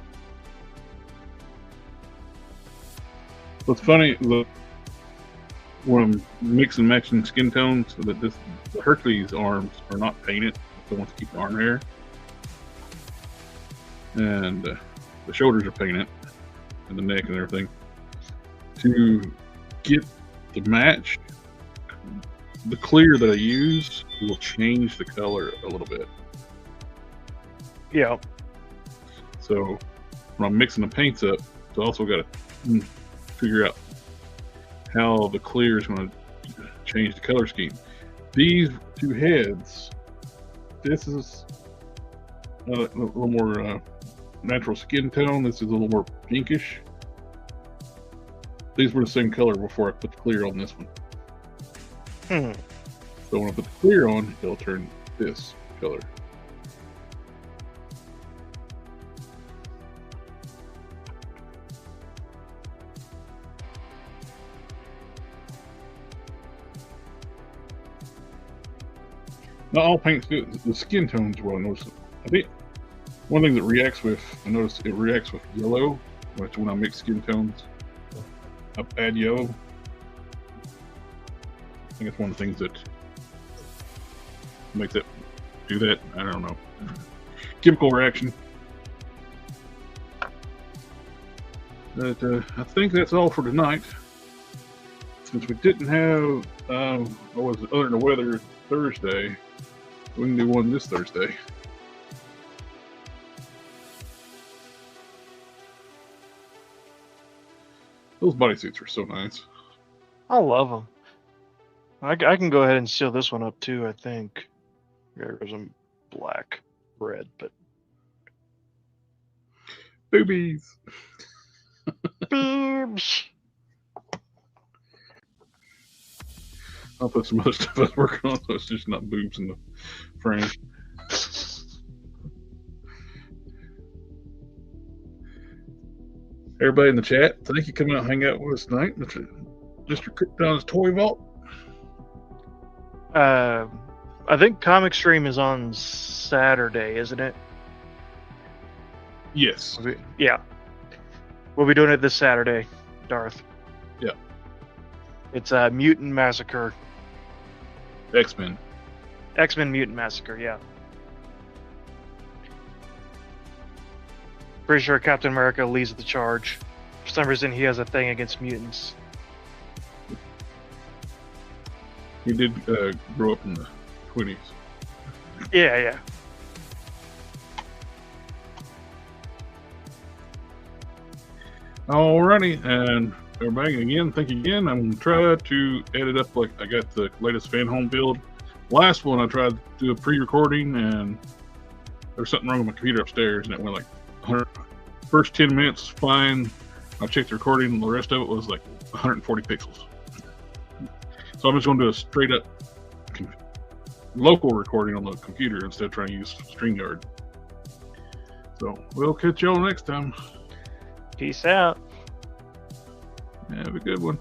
What's funny, when I'm mixing and matching skin tones, that the Hercules arms are not painted. I want to keep the arm hair, and the shoulders are painted, and the neck and everything. To get the match, the clear that I use will change the color a little bit. Yeah. So when I'm mixing the paints up, I also got to figure out how the clear is going to change the color scheme. These two heads, this is a little more natural skin tone. This is a little more pinkish. These were the same color before I put the clear on this one. So when I put the clear on, it'll turn this color. Not all paints do it. The skin tones, well, I noticed. I think one thing that reacts with, I noticed it reacts with yellow, which when I mix skin tones, I add yellow. I think it's one of the things that makes it do that. I don't know. Chemical reaction. But I think that's all for tonight. Since we didn't have, what was it, other than the weather Thursday, we can do one this Thursday. Those bodysuits are so nice. I love them. I can go ahead and seal this one up too, I think. There's some black, red, but... Boobies! Boobs! I'll put some other stuff I was working on so it's just not boobs in the frame. Everybody in the chat, thank you for coming out and hang out with us tonight. Mr. Krypton's Toy Vault. I think Comic Stream is on Saturday, isn't it? Yes. Yeah. We'll be doing it this Saturday, Darth. Yeah. It's Mutant Massacre. X-Men. X-Men Mutant Massacre, yeah. Pretty sure Captain America leads the charge. For some reason, he has a thing against mutants. He did grow up in the 20s. Yeah, yeah. Alrighty, and everybody, again, thank you again. I'm going to try to edit up like I got the latest fan home build. Last one, I tried to do a pre-recording, and there was something wrong with my computer upstairs, and it went like 100. First 10 minutes, fine. I checked the recording, and the rest of it was like 140 pixels. So I'm just going to do a straight up local recording on the computer instead of trying to use StreamYard. So we'll catch y'all next time. Peace out. Have a good one.